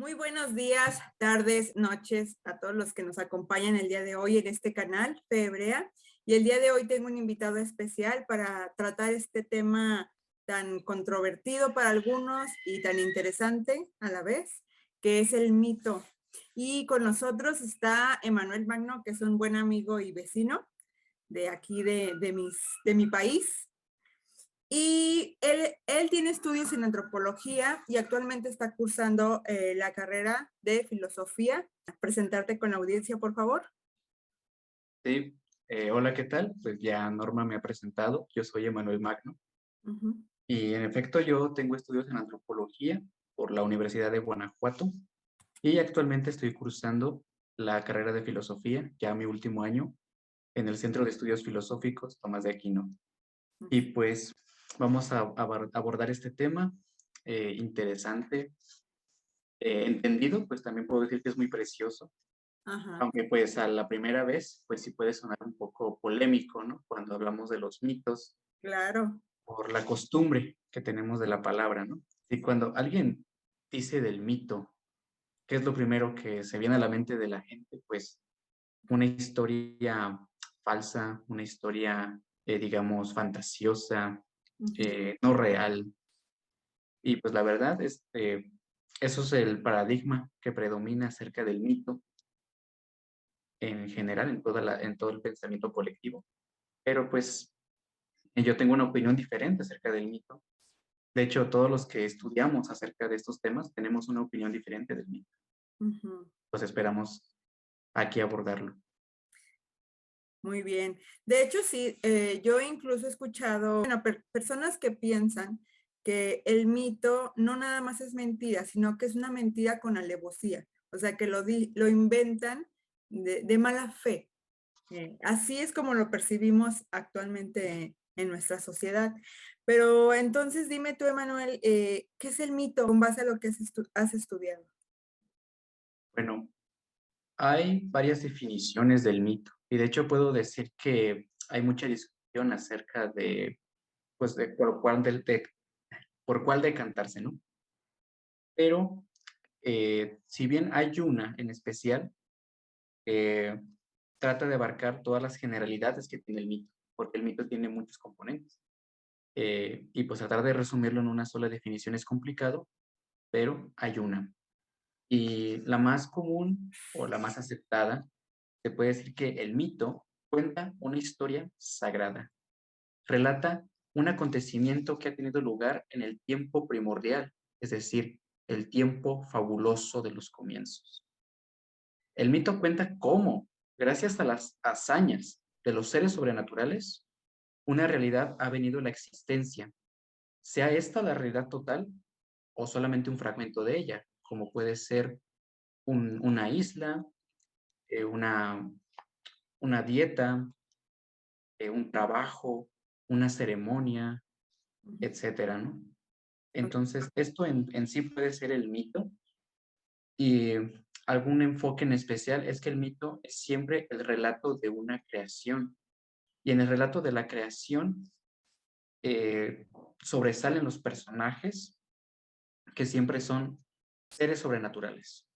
Muy buenos días, tardes, noches a todos los que nos acompañan el día de hoy en este canal, Fe Hebrea. Y el día de hoy tengo un invitado especial para tratar este tema tan controvertido para algunos y tan interesante a la vez, que es el mito. Y con nosotros está Emanuel Magno, que es un buen amigo y vecino de aquí de mi país. Y él tiene estudios en antropología y actualmente está cursando la carrera de filosofía. Presentarte con la audiencia, por favor. Sí, hola, ¿qué tal? Pues ya Norma me ha presentado, yo soy Emanuel Magno Ujú. y en efecto yo tengo estudios en antropología por la Universidad de Guanajuato y actualmente estoy cursando la carrera de filosofía, ya mi último año, en el Centro de Estudios Filosóficos Tomás de Aquino. Y pues vamos a abordar este tema interesante, entendido, pues también puedo decir que es muy precioso. Ajá, Aunque pues a la primera vez, pues sí puede sonar un poco polémico, ¿no? Cuando hablamos de los mitos, claro. por la costumbre que tenemos de la palabra, ¿no? Y cuando alguien dice del mito, ¿qué es lo primero que se viene a la mente de la gente? Pues una historia falsa, una historia, digamos, fantasiosa, Ujú. no real. Y pues la verdad, eso es el paradigma que predomina acerca del mito en general, en todo el pensamiento colectivo. Pero pues yo tengo una opinión diferente acerca del mito. De hecho, todos los que estudiamos acerca de estos temas tenemos una opinión diferente del mito. Ujú. Pues esperamos aquí abordarlo. Muy bien. De hecho, sí, yo incluso he escuchado, bueno, personas que piensan que el mito no nada más es mentira, sino que es una mentira con alevosía. O sea, que lo inventan de mala fe. Así es como lo percibimos actualmente en nuestra sociedad. Pero entonces dime tú, Emanuel, ¿qué es el mito con base a lo que has estudiado? Bueno, hay varias definiciones del mito y de hecho puedo decir que hay mucha discusión acerca de, pues, de por cuál decantarse, ¿no? Pero si bien hay una en especial, eh, trata de abarcar todas las generalidades que tiene el mito, porque el mito tiene muchos componentes. Y pues tratar de resumirlo en una sola definición es complicado, pero hay una. Y la más común o la más aceptada, se puede decir que el mito cuenta una historia sagrada. Relata un acontecimiento que ha tenido lugar en el tiempo primordial, es decir, el tiempo fabuloso de los comienzos. El mito cuenta cómo, gracias a las hazañas de los seres sobrenaturales, una realidad ha venido a la existencia, sea esta la realidad total o solamente un fragmento de ella, como puede ser una isla, eh, una, una dieta, un trabajo, una ceremonia, Ujú. etcétera, ¿no? Ok. Entonces, esto en sí puede ser el mito y algún enfoque en especial es que el mito es siempre el relato de una creación. Y en el relato de la creación eh, sobresalen los personajes que siempre son seres sobrenaturales.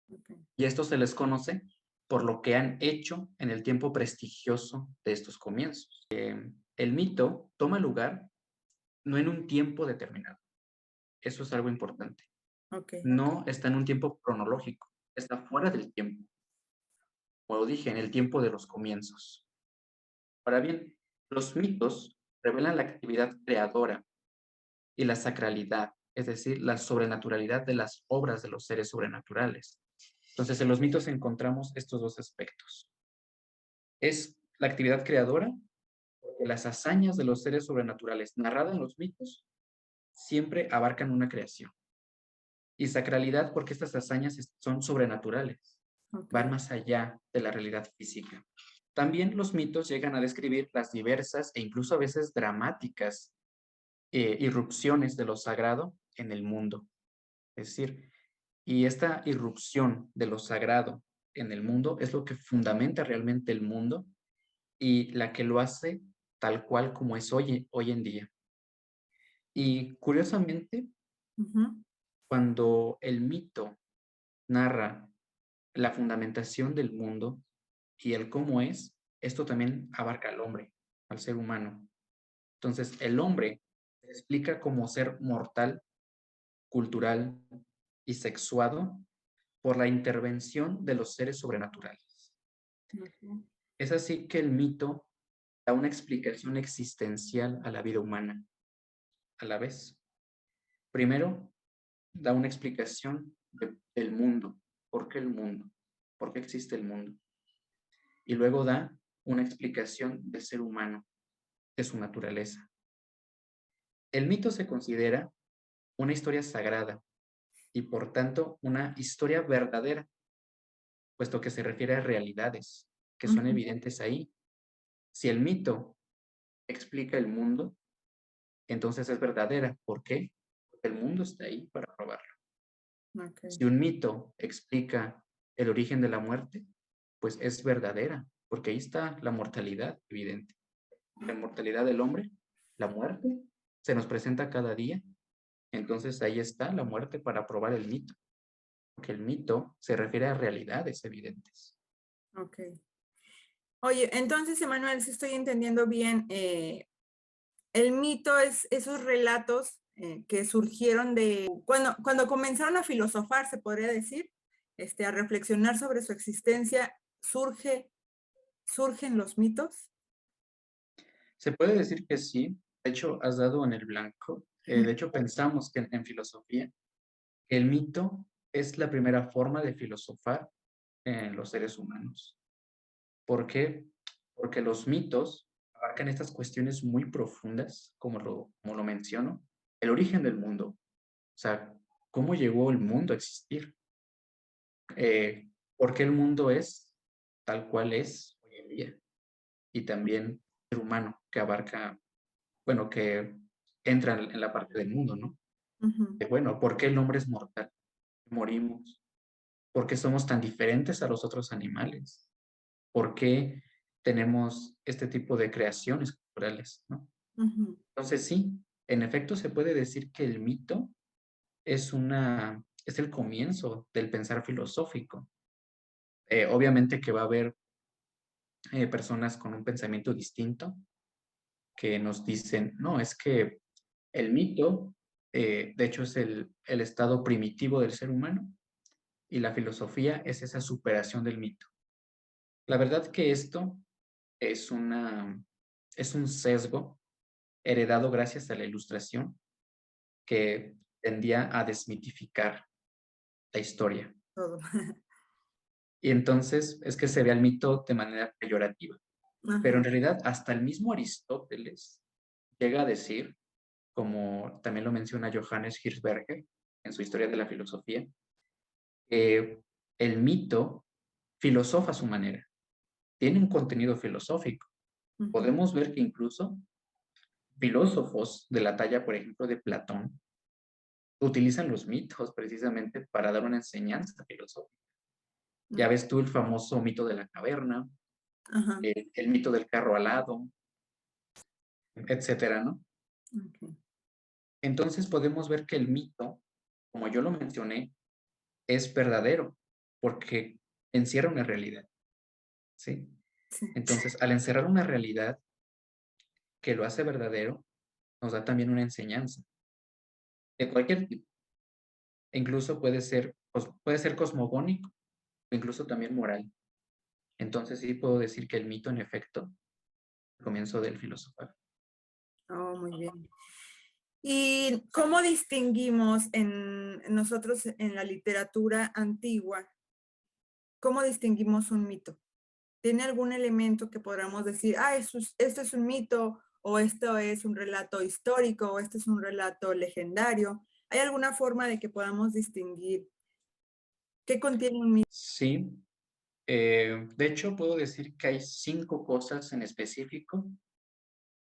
Ok. Y esto se les conoce por lo que han hecho en el tiempo prestigioso de estos comienzos. El mito toma lugar no en un tiempo determinado. Eso es algo importante. Ok. No está en un tiempo cronológico, está fuera del tiempo. Como dije, en el tiempo de los comienzos. Ahora bien, los mitos revelan la actividad creadora y la sacralidad, es decir, la sobrenaturalidad de las obras de los seres sobrenaturales. Entonces, en los mitos encontramos estos dos aspectos. Es la actividad creadora, porque las hazañas de los seres sobrenaturales narradas en los mitos siempre abarcan una creación. Y sacralidad, porque estas hazañas son sobrenaturales, Ok. van más allá de la realidad física. También los mitos llegan a describir las diversas e incluso a veces dramáticas irrupciones de lo sagrado en el mundo. Es decir, y esta irrupción de lo sagrado en el mundo es lo que fundamenta realmente el mundo y la que lo hace tal cual como es hoy en día. Y curiosamente, Ujú. cuando el mito narra la fundamentación del mundo y el cómo es, esto también abarca al hombre, al ser humano. Entonces, el hombre se explica como ser mortal, cultural y sexuado por la intervención de los seres sobrenaturales. Ujú. Es así que el mito da una explicación existencial a la vida humana a la vez. Primero, da una explicación del mundo. ¿Por qué el mundo? ¿Por qué existe el mundo? Y luego da una explicación del ser humano, de su naturaleza. El mito se considera una historia sagrada y por tanto una historia verdadera, puesto que se refiere a realidades que son Ujú. evidentes ahí. Si el mito explica el mundo, entonces es verdadera. ¿Por qué? Porque el mundo está ahí para probarlo. Ok, Si un mito explica el origen de la muerte, pues es verdadera, porque ahí está la mortalidad evidente. La mortalidad del hombre, la muerte, se nos presenta cada día. Entonces ahí está la muerte para probar el mito, porque el mito se refiere a realidades evidentes. ok. Oye, entonces, Emanuel, si estoy entendiendo bien, el mito es esos relatos que surgieron de cuando comenzaron a filosofar, se podría decir, a reflexionar sobre su existencia, surgen los mitos. Se puede decir que sí, de hecho has dado en el blanco. De hecho pensamos que en filosofía el mito es la primera forma de filosofar en los seres humanos. ¿Por qué? Porque los mitos abarcan estas cuestiones muy profundas, como lo menciono, el origen del mundo, o sea, cómo llegó el mundo a existir, por qué el mundo es tal cual es hoy en día, y también el ser humano que abarca, bueno, que entra en la parte del mundo, ¿no? Ujú. Bueno, ¿por qué el hombre es mortal? Morimos. ¿Por qué somos tan diferentes a los otros animales? ¿Por qué tenemos este tipo de creaciones culturales, ¿no? Ujú. Entonces sí, en efecto se puede decir que el mito es el comienzo del pensar filosófico. Obviamente que va a haber personas con un pensamiento distinto que nos dicen, no, es que el mito, de hecho, es el estado primitivo del ser humano y la filosofía es esa superación del mito. La verdad que esto es es un sesgo heredado gracias a la Ilustración que tendía a desmitificar la historia. Todo. Y entonces es que se ve al mito de manera peyorativa. Pero Ajá. en realidad hasta el mismo Aristóteles llega a decir, como también lo menciona Johannes Hirschberger en su Historia de la Filosofía, que el mito filosofa a su manera, tiene un contenido filosófico. Ujú. Podemos ver que incluso filósofos de la talla, por ejemplo, de Platón, utilizan los mitos precisamente para dar una enseñanza filosófica. Ya ves tú el famoso mito de la caverna, Ajá. el mito del carro alado, etcétera, ¿no? Ok. Entonces podemos ver que el mito, como yo lo mencioné, es verdadero porque encierra una realidad, ¿sí? Sí. Entonces, al encerrar una realidad que lo hace verdadero, nos da también una enseñanza de cualquier tipo. E incluso puede ser cosmogónico o incluso también moral. Entonces sí puedo decir que el mito, en efecto, el comienzo del filosofar. Oh, muy bien. ¿Y cómo distinguimos en nosotros en la literatura antigua, cómo distinguimos un mito? ¿Tiene algún elemento que podamos decir, ah, esto es un mito, o esto es un relato histórico, o esto es un relato legendario? ¿Hay alguna forma de que podamos distinguir qué contiene un mito? Sí, de hecho puedo decir que hay 5 cosas en específico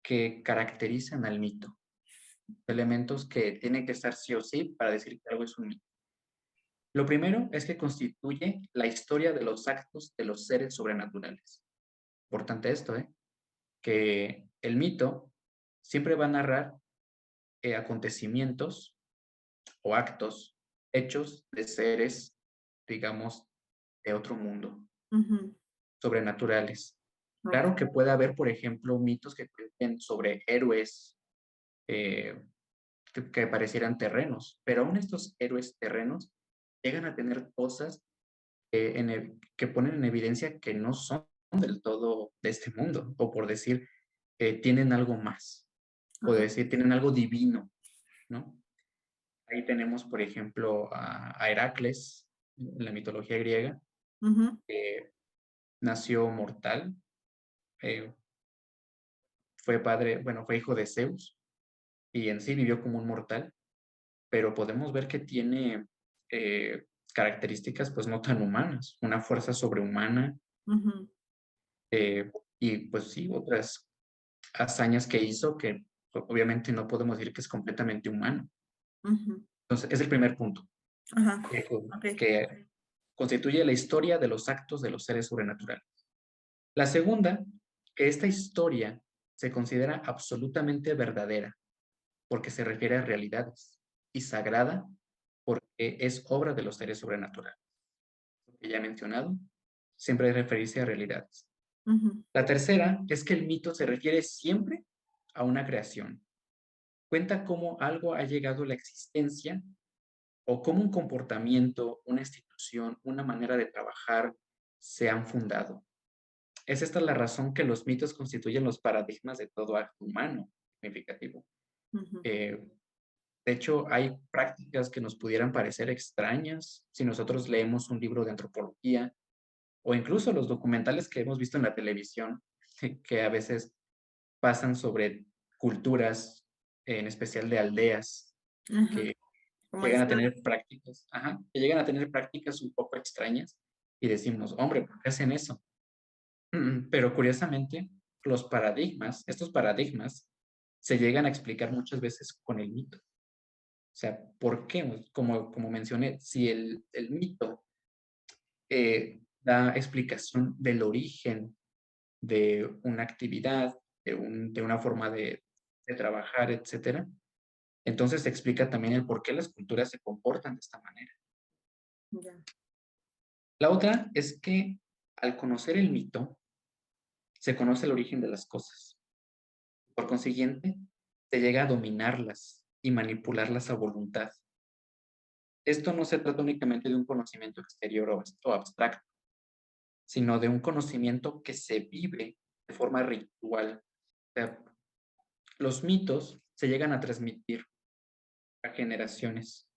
que caracterizan al mito, elementos que tienen que estar sí o sí para decir que algo es un mito. Lo primero es que constituye la historia de los actos de los seres sobrenaturales. Importante esto, ¿eh? Que el mito siempre va a narrar acontecimientos o actos hechos de seres digamos, de otro mundo, Ujú. sobrenaturales. Ok. Claro que puede haber, por ejemplo, mitos que cuenten sobre héroes eh, que parecieran terrenos, pero aún estos héroes terrenos llegan a tener cosas que ponen en evidencia que no son del todo de este mundo, o por decir, tienen algo más, o Ajá. decir, tienen algo divino, ¿no? Ahí tenemos, por ejemplo, a Heracles, en la mitología griega, Ujú. que nació mortal, eh, fue padre, bueno, fue hijo de Zeus, y en sí vivió como un mortal, pero podemos ver que tiene características pues no tan humanas, una fuerza sobrehumana, Ujú. eh, y pues sí, otras hazañas que hizo que obviamente no podemos decir que es completamente humano. Ujú. Entonces, es el primer punto, Ajá. Ok. que constituye la historia de los actos de los seres sobrenaturales. La segunda, que esta historia se considera absolutamente verdadera porque se refiere a realidades y sagrada porque es obra de los seres sobrenaturales. Lo que ya he mencionado, siempre referirse a realidades. Ujú. La tercera es que el mito se refiere siempre a una creación. Cuenta cómo algo ha llegado a la existencia o cómo un comportamiento, una institución, una manera de trabajar se han fundado. Es esta la razón que los mitos constituyen los paradigmas de todo acto humano significativo. Ujú. Eh, de hecho, hay prácticas que nos pudieran parecer extrañas si nosotros leemos un libro de antropología o incluso los documentales que hemos visto en la televisión, que a veces pasan sobre culturas, en especial de aldeas, Ajá. que Como llegan a aislado. tener prácticas, ajá, que llegan a tener prácticas un poco extrañas y decimos, hombre, ¿por qué hacen eso? Pero curiosamente, estos paradigmas, se llegan a explicar muchas veces con el mito. O sea, ¿por qué? Pues, como mencioné, si el mito da explicación del origen de una actividad, de una forma de trabajar, etcétera, entonces se explica también el por qué las culturas se comportan de esta manera. Ya. La otra es que al conocer el mito, se conoce el origen de las cosas. Por consiguiente, se llega a dominarlas y manipularlas a voluntad. Esto no se trata únicamente de un conocimiento exterior o abstracto, sino de un conocimiento que se vive de forma ritual. O sea, los mitos se llegan a transmitir a generaciones.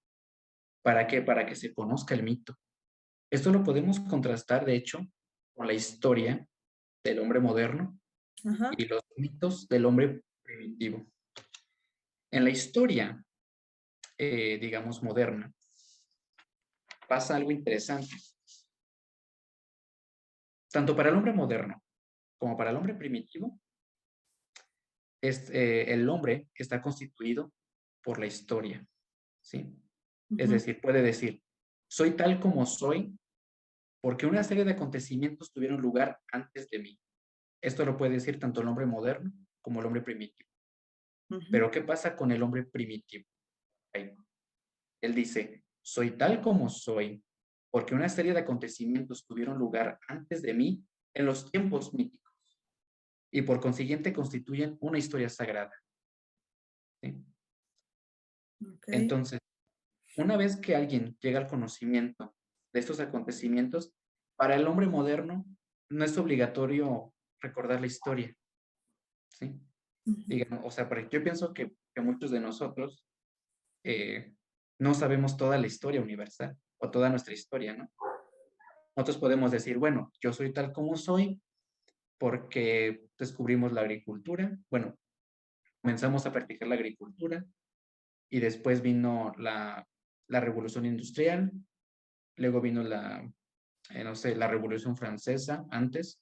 ¿Para qué? Para que se conozca el mito. Esto lo podemos contrastar, de hecho, con la historia del hombre moderno Ajá. y los mitos del hombre primitivo. En la historia, digamos, moderna, pasa algo interesante. Tanto para el hombre moderno como para el hombre primitivo, el hombre está constituido por la historia, ¿sí? Es Ujú. decir, puede decir, soy tal como soy porque una serie de acontecimientos tuvieron lugar antes de mí. Esto lo puede decir tanto el hombre moderno como el hombre primitivo. Ujú. Pero ¿qué pasa con el hombre primitivo? Él dice, soy tal como soy porque una serie de acontecimientos tuvieron lugar antes de mí en los tiempos míticos y por consiguiente constituyen una historia sagrada, ¿sí? Ok. Entonces, una vez que alguien llega al conocimiento de estos acontecimientos, para el hombre moderno no es obligatorio recordar la historia, ¿sí? Ujú. Digamos, o sea, yo pienso que muchos de nosotros no sabemos toda la historia universal o toda nuestra historia, ¿no? Nosotros podemos decir, bueno, yo soy tal como soy porque descubrimos la agricultura, bueno, comenzamos a practicar la agricultura y después vino la revolución industrial, luego vino no sé, la revolución francesa antes,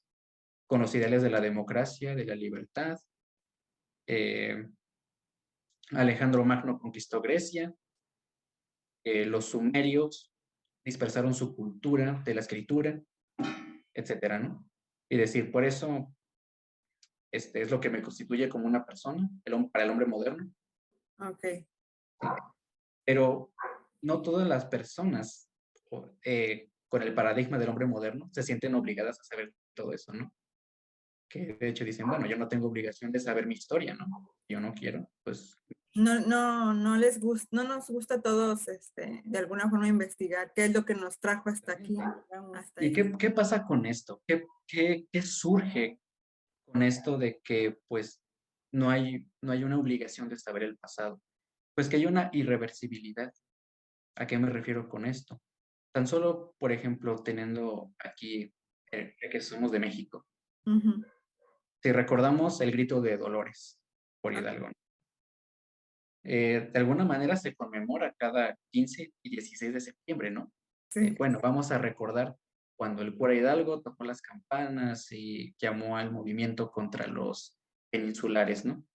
con los ideales de la democracia, de la libertad. eh, Alejandro Magno conquistó Grecia, los sumerios dispersaron su cultura de la escritura, etcétera, ¿no? Y decir, por eso es lo que me constituye como una persona, para el hombre moderno. Ok. Pero no todas las personas con el paradigma del hombre moderno, se sienten obligadas a saber todo eso, ¿no? Que de hecho dicen, bueno, yo no tengo obligación de saber mi historia, ¿no? Yo no quiero, pues. No les gusta, no nos gusta a todos, de alguna forma investigar qué es lo que nos trajo hasta aquí, hasta ¿Y ahí. qué pasa con esto? ¿Qué surge con esto de que, pues, no hay una obligación de saber el pasado? Pues que hay una irreversibilidad. ¿A qué me refiero con esto? Tan solo, por ejemplo, teniendo aquí, ya que somos de México, Ujú. si recordamos el grito de Dolores por Ah, Hidalgo, ¿no? De alguna manera se conmemora cada 15 y 16 de septiembre, ¿no? sí. Bueno, vamos a recordar cuando el cura Hidalgo tocó las campanas y llamó al movimiento contra los peninsulares, ¿no?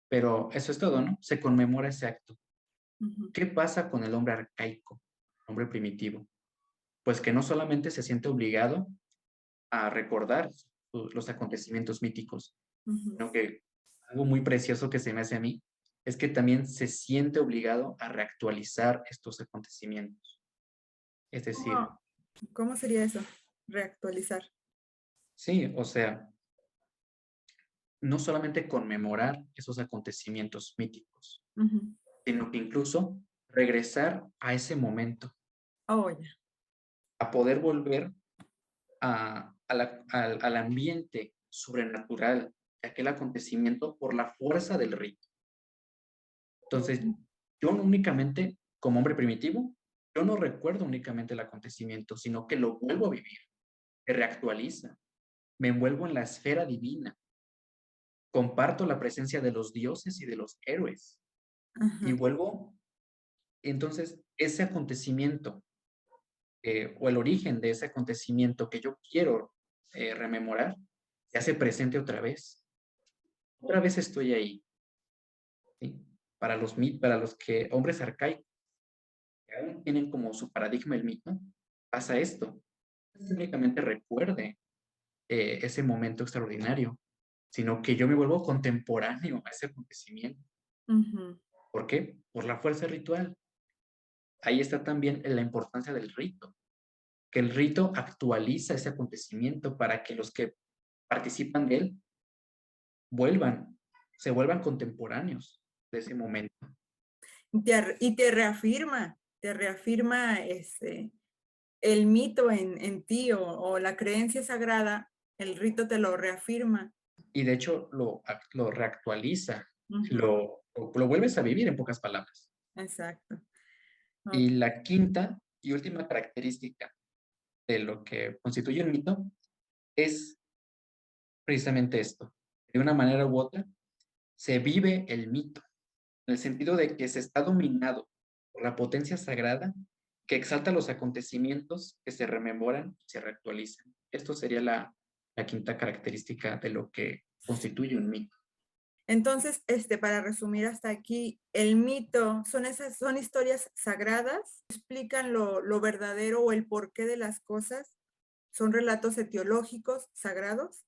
Pero eso es todo, ¿no? Se conmemora ese acto. Ujú. ¿Qué pasa con el hombre arcaico, el hombre primitivo? Pues que no solamente se siente obligado a recordar los acontecimientos míticos, Ujú. sino que algo muy precioso que se me hace a mí es que también se siente obligado a reactualizar estos acontecimientos. Es decir, ¿Cómo, cómo sería eso? Reactualizar. sí, o sea, no solamente conmemorar esos acontecimientos míticos, Ujú. sino que incluso regresar a ese momento, Oh, ya. a poder volver al ambiente sobrenatural de aquel acontecimiento por la fuerza del rito. Entonces, yo no únicamente, como hombre primitivo, yo no recuerdo únicamente el acontecimiento, sino que lo vuelvo a vivir, se reactualiza, me envuelvo en la esfera divina, comparto la presencia de los dioses y de los héroes y Ajá. vuelvo, entonces, ese acontecimiento o el origen de ese acontecimiento que yo quiero rememorar, se hace presente otra vez estoy ahí, ¿sí? Para los que hombres arcaicos que aún tienen como su paradigma el mito, pasa esto. No es que únicamente recuerde ese momento extraordinario, sino que yo me vuelvo contemporáneo a ese acontecimiento. Ujú. ¿Por qué? Por la fuerza ritual. Ahí está también la importancia del rito, que el rito actualiza ese acontecimiento para que los que participan de él vuelvan, se vuelvan contemporáneos de ese momento. Y te reafirma el mito en ti o la creencia sagrada, el rito te lo reafirma. Y de hecho lo reactualiza, Ujú. lo vuelves a vivir en pocas palabras. Exacto. Ok. Y la quinta y última característica de lo que constituye un mito es precisamente esto. De una manera u otra, se vive el mito, en el sentido de que se está dominado por la potencia sagrada que exalta los acontecimientos que se rememoran y se reactualizan. Esto sería la quinta característica de lo que constituye un mito. Entonces, para resumir hasta aquí, el mito son historias sagradas, explican lo verdadero o el porqué de las cosas, son relatos etiológicos sagrados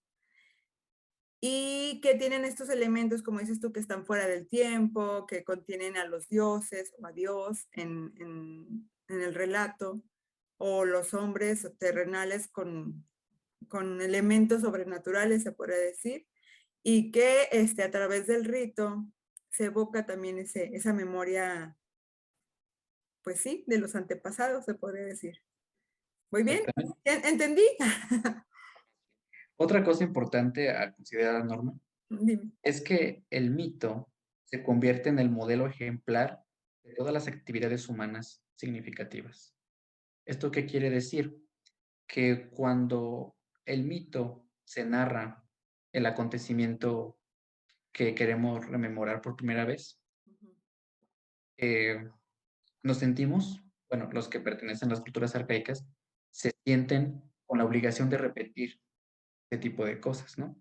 y que tienen estos elementos, como dices tú, que están fuera del tiempo, que contienen a los dioses o a Dios en el relato, o los hombres terrenales con elementos sobrenaturales, se puede decir, y que a través del rito se evoca también esa memoria, pues sí, de los antepasados, se podría decir. Muy bien, Exactamente. ¿entendí? Otra cosa importante a considerar, Norma, Dime. es que el mito se convierte en el modelo ejemplar de todas las actividades humanas significativas. ¿Esto qué quiere decir? Que cuando el mito se narra el acontecimiento que queremos rememorar por primera vez, Ujú. eh, nos sentimos, bueno, los que pertenecen a las culturas arcaicas, se sienten con la obligación de repetir este tipo de cosas, ¿no?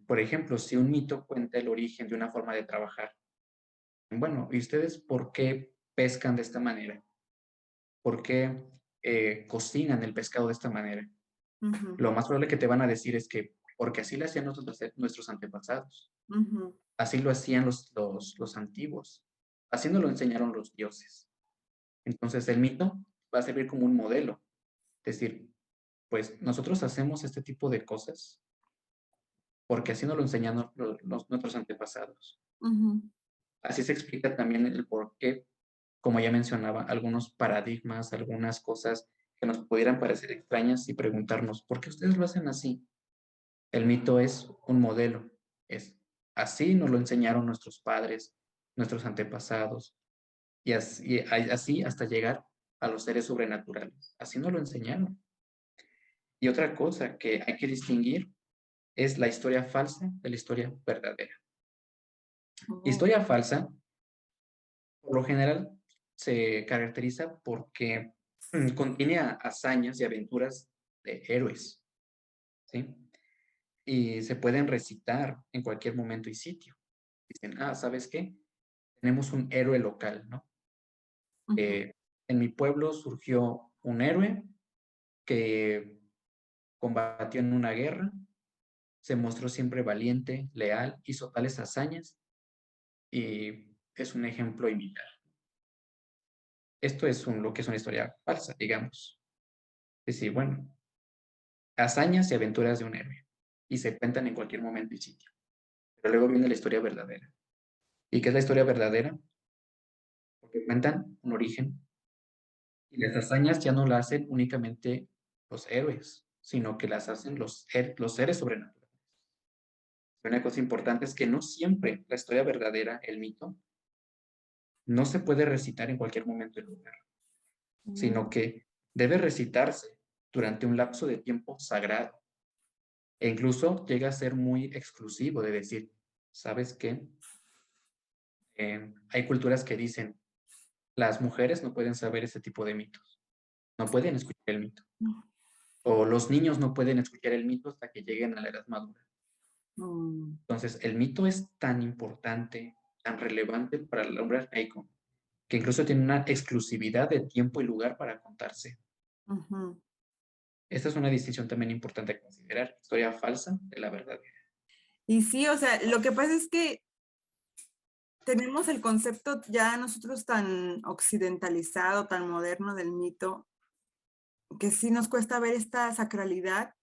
Por ejemplo, si un mito cuenta el origen de una forma de trabajar, bueno, ¿y ustedes por qué pescan de esta manera? ¿Por qué cocinan el pescado de esta manera? Ujú. Lo más probable que te van a decir es que porque así lo hacían nuestros antepasados, Ujú. así lo hacían los antiguos, así nos lo enseñaron los dioses. Entonces el mito va a servir como un modelo. Es decir, pues nosotros hacemos este tipo de cosas porque así nos lo enseñaron nuestros antepasados. Ujú. Así se explica también el por qué, como ya mencionaba, algunos paradigmas, algunas cosas que nos pudieran parecer extrañas y preguntarnos, ¿por qué ustedes lo hacen así? El mito es un modelo, es así nos lo enseñaron nuestros padres, nuestros antepasados, y así hasta llegar a los seres sobrenaturales. Así nos lo enseñaron. Y otra cosa que hay que distinguir es la historia falsa de la historia verdadera. Oh. Historia falsa, por lo general, se caracteriza porque contiene hazañas y aventuras de héroes, ¿sí? Y se pueden recitar en cualquier momento y sitio. Dicen, ¿sabes qué? Tenemos un héroe local, ¿no? Ujú. En mi pueblo surgió un héroe que combatió en una guerra, se mostró siempre valiente, leal, hizo tales hazañas y es un ejemplo a imitar. Esto es lo que es una historia falsa, digamos. Es decir, bueno, hazañas y aventuras de un héroe y se cuentan en cualquier momento y sitio. Pero luego viene la historia verdadera. ¿Y qué es la historia verdadera? Porque cuentan un origen y las hazañas ya no las hacen únicamente los héroes, sino que las hacen los seres sobrenaturales. Una cosa importante es que no siempre la historia verdadera, el mito, no se puede recitar en cualquier momento y lugar, sino que debe recitarse durante un lapso de tiempo sagrado. E incluso llega a ser muy exclusivo de decir, ¿sabes qué? Hay culturas que dicen, las mujeres no pueden saber ese tipo de mitos, no pueden escuchar el mito. O los niños no pueden escuchar el mito hasta que lleguen a la edad madura. Mm. Entonces, el mito es tan importante, tan relevante para el hombre arcaico, que incluso tiene una exclusividad de tiempo y lugar para contarse. Ujú. Esta es una distinción también importante a considerar, historia falsa de la verdadera. Y sí, o sea, lo que pasa es que tenemos el concepto ya nosotros tan occidentalizado, tan moderno del mito, que sí nos cuesta ver esta sacralidad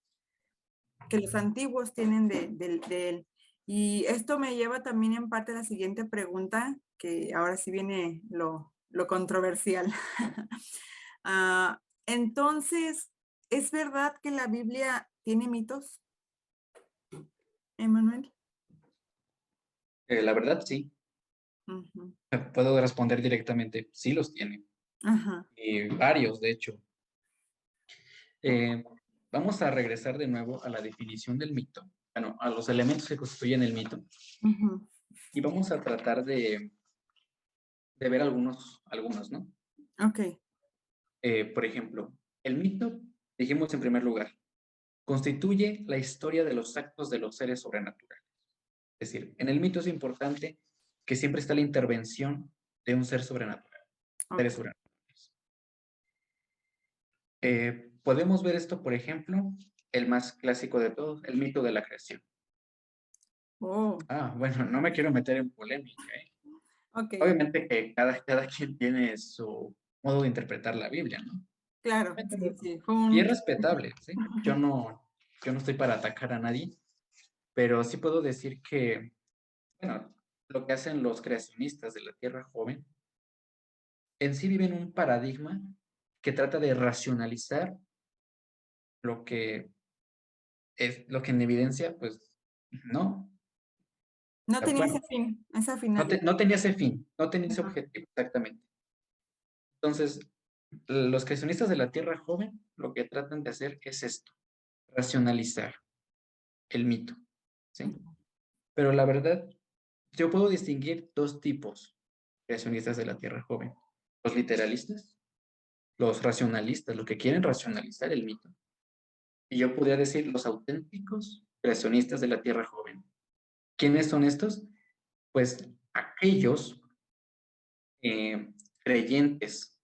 que los antiguos tienen de él. Y esto me lleva también en parte a la siguiente pregunta, que ahora sí viene lo controversial. Entonces, ¿es verdad que la Biblia tiene mitos, Emanuel? La verdad, sí. Ujú. Puedo responder directamente, sí los tiene. Ajá. Y varios, de hecho. Eh, Vamos a regresar de nuevo a la definición del mito, bueno, a los elementos que constituyen el mito, Ujú. y vamos a tratar de ver algunos, ¿no? Ok. Por ejemplo, el mito, dijimos en primer lugar, constituye la historia de los actos de los seres sobrenaturales. Es decir, en el mito es importante que siempre está la intervención de un ser sobrenatural, seres Ok. sobrenaturales. Podemos ver esto, por ejemplo, el más clásico de todos, el mito de la creación. Oh, Bueno, no me quiero meter en polémica, ¿eh? ok. Obviamente que cada quien tiene su modo de interpretar la Biblia, ¿no? Claro, sí, sí. Fue Y es un... respetable, ¿sí? Yo no estoy para atacar a nadie, pero sí puedo decir que, bueno, lo que hacen los creacionistas de la Tierra joven, en sí viven un paradigma que trata de racionalizar lo que lo que en evidencia, pues, no. No tenía ese Bueno, fin, esa no, finalidad. no tenía ese fin, no tenía ese Ajá. objetivo, exactamente. Entonces, los creacionistas de la Tierra joven lo que tratan de hacer es esto, racionalizar el mito, ¿sí? Pero la verdad, yo puedo distinguir dos tipos creacionistas de la Tierra joven. Los literalistas, los racionalistas, los que quieren racionalizar el mito. Y yo podría decir los auténticos creacionistas de la Tierra joven. ¿Quiénes son estos? Pues aquellos eh, creyentes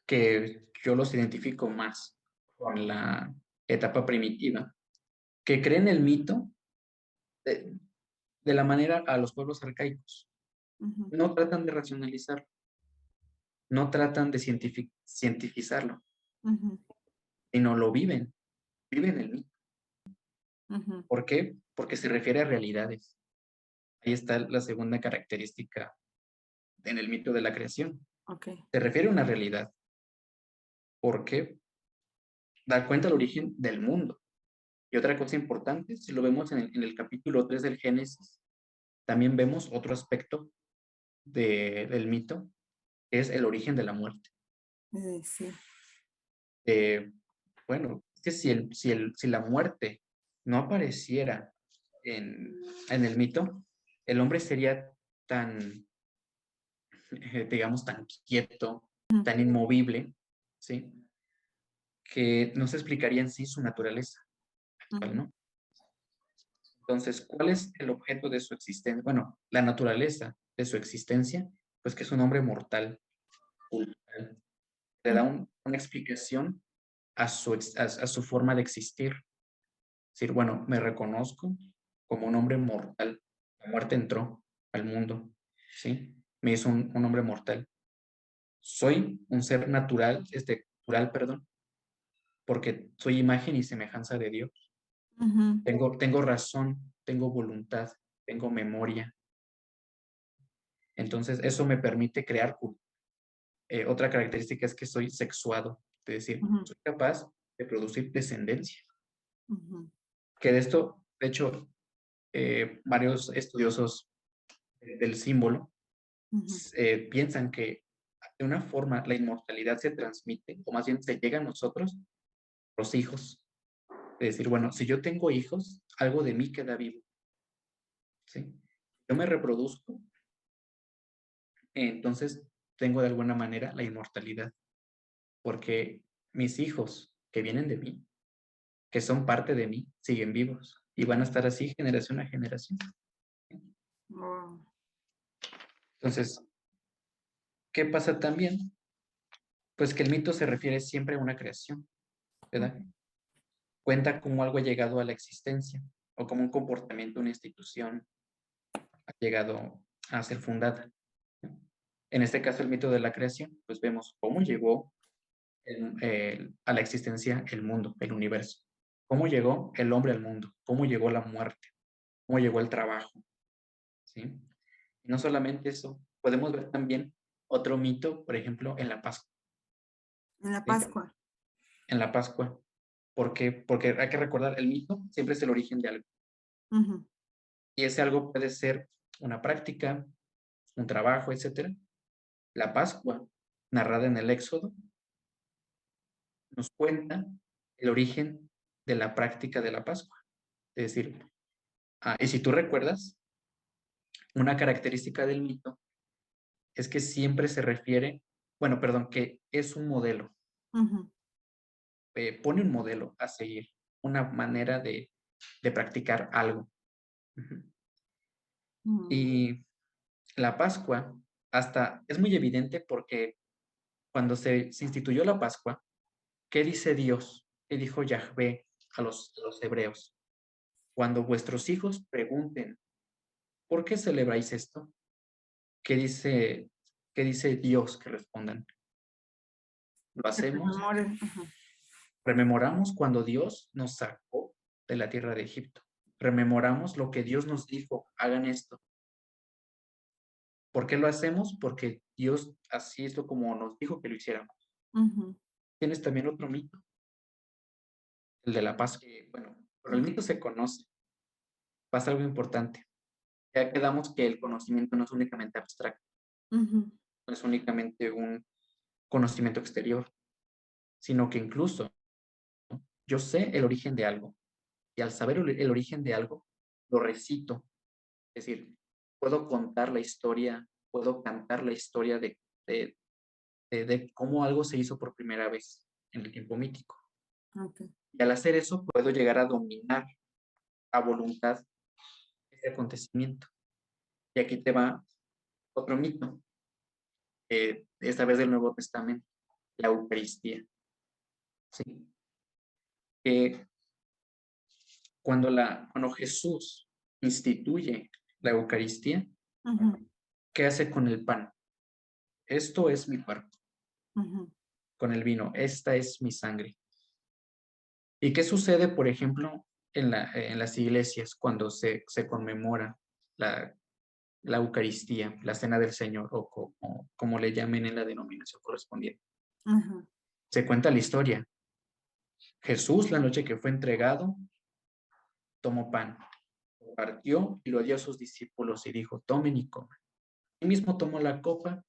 que yo los identifico más con la etapa primitiva, que creen el mito de, la manera a los pueblos arcaicos. Ujú. No tratan de racionalizar, no tratan de cientificarlo, Ujú, sino lo viven el mito. ujú. ¿Por qué? Porque se refiere a realidades. Ahí está la segunda característica en el mito de la creación. Ok. Se refiere a una realidad. ¿Por qué? Da cuenta del origen del mundo. Y otra cosa importante, si lo vemos en el capítulo 3 del Génesis, también vemos otro aspecto del mito, que es el origen de la muerte. Sí. Eh, bueno, es que si la muerte no apareciera en el mito, el hombre sería tan, digamos, tan quieto, Ujú, tan inmovible, ¿sí? Que no se explicaría en sí su naturaleza actual, ujú, ¿no? Entonces, ¿cuál es el objeto de su existencia? Bueno, la naturaleza de su existencia, pues que es un hombre mortal, cultural. Le da ujú, una explicación a su forma de existir. Es decir, bueno, me reconozco como un hombre mortal. La muerte entró al mundo, ¿sí? Me hizo un hombre mortal. Soy un ser natural, perdón, porque soy imagen y semejanza de Dios. ujú, Tengo razón, tengo voluntad, tengo memoria. Entonces, eso me permite crear cultura. Otra característica es que soy sexuado, es decir, ujú, soy capaz de producir descendencia. ujú, Que de esto, de hecho, varios estudiosos del símbolo ujú. piensan que de una forma la inmortalidad se transmite, o más bien se llega a nosotros, los hijos. Es decir, bueno, si yo tengo hijos, algo de mí queda vivo, ¿sí? Yo me reproduzco, entonces tengo de alguna manera la inmortalidad, porque mis hijos que vienen de mí, que son parte de mí, siguen vivos y van a estar así generación a generación. Wow. Entonces, ¿qué pasa también? Pues que el mito se refiere siempre a una creación, ¿verdad? Cuenta cómo algo ha llegado a la existencia o como un comportamiento, una institución ha llegado a ser fundada. En este caso, el mito de la creación, pues vemos cómo llegó a la existencia el mundo, el universo. Cómo llegó el hombre al mundo, cómo llegó la muerte, cómo llegó el trabajo, ¿sí? Y no solamente eso, podemos ver también otro mito, por ejemplo, en la Pascua, En la ¿sí? Pascua. En la Pascua. ¿Por qué? Porque hay que recordar, el mito siempre es el origen de algo. Ujú, Y ese algo puede ser una práctica, un trabajo, etcétera. La Pascua, narrada en el Éxodo, nos cuenta el origen de la práctica de la Pascua. Es decir, y si tú recuerdas, una característica del mito es que siempre se refiere, bueno, perdón, que es un modelo, ujú, pone un modelo a seguir, una manera de practicar algo. Ujú. ujú, Y la Pascua hasta es muy evidente porque cuando se instituyó la Pascua, ¿qué dice Dios? ¿Qué dijo Yahvé a los hebreos? Cuando vuestros hijos pregunten, ¿por qué celebráis esto? ¿Qué dice, qué dice Dios que respondan? Lo que te hacemos, enamores. Ajá. rememoramos cuando Dios nos sacó de la tierra de Egipto. Rememoramos lo que Dios nos dijo, hagan esto. ¿Por qué lo hacemos? Porque Dios así es lo como nos dijo que lo hiciéramos. Ujú, Tienes también otro mito, el de la paz, que, bueno, pero el mito se conoce, pasa algo importante. Ya quedamos que el conocimiento no es únicamente abstracto, ujú, no es únicamente un conocimiento exterior, sino que incluso yo sé el origen de algo y al saber el origen de algo, lo recito. Es decir, puedo contar la historia, puedo cantar la historia de, de cómo algo se hizo por primera vez en el tiempo mítico. ok. Y al hacer eso, puedo llegar a dominar a voluntad ese acontecimiento. Y aquí te va otro mito, esta vez del Nuevo Testamento, la Eucaristía. ¿Sí? Que cuando Jesús instituye la Eucaristía, Ujú, ¿qué hace con el pan? Esto es mi cuerpo. Ujú, con el vino, esta es mi sangre. ¿Y qué sucede, por ejemplo, en las iglesias cuando se conmemora la, la Eucaristía, la Cena del Señor, o como le llamen en la denominación correspondiente? ujú, Se cuenta la historia. Jesús, la noche que fue entregado, tomó pan, lo partió y lo dio a sus discípulos y dijo, tomen y coman. Él mismo tomó la copa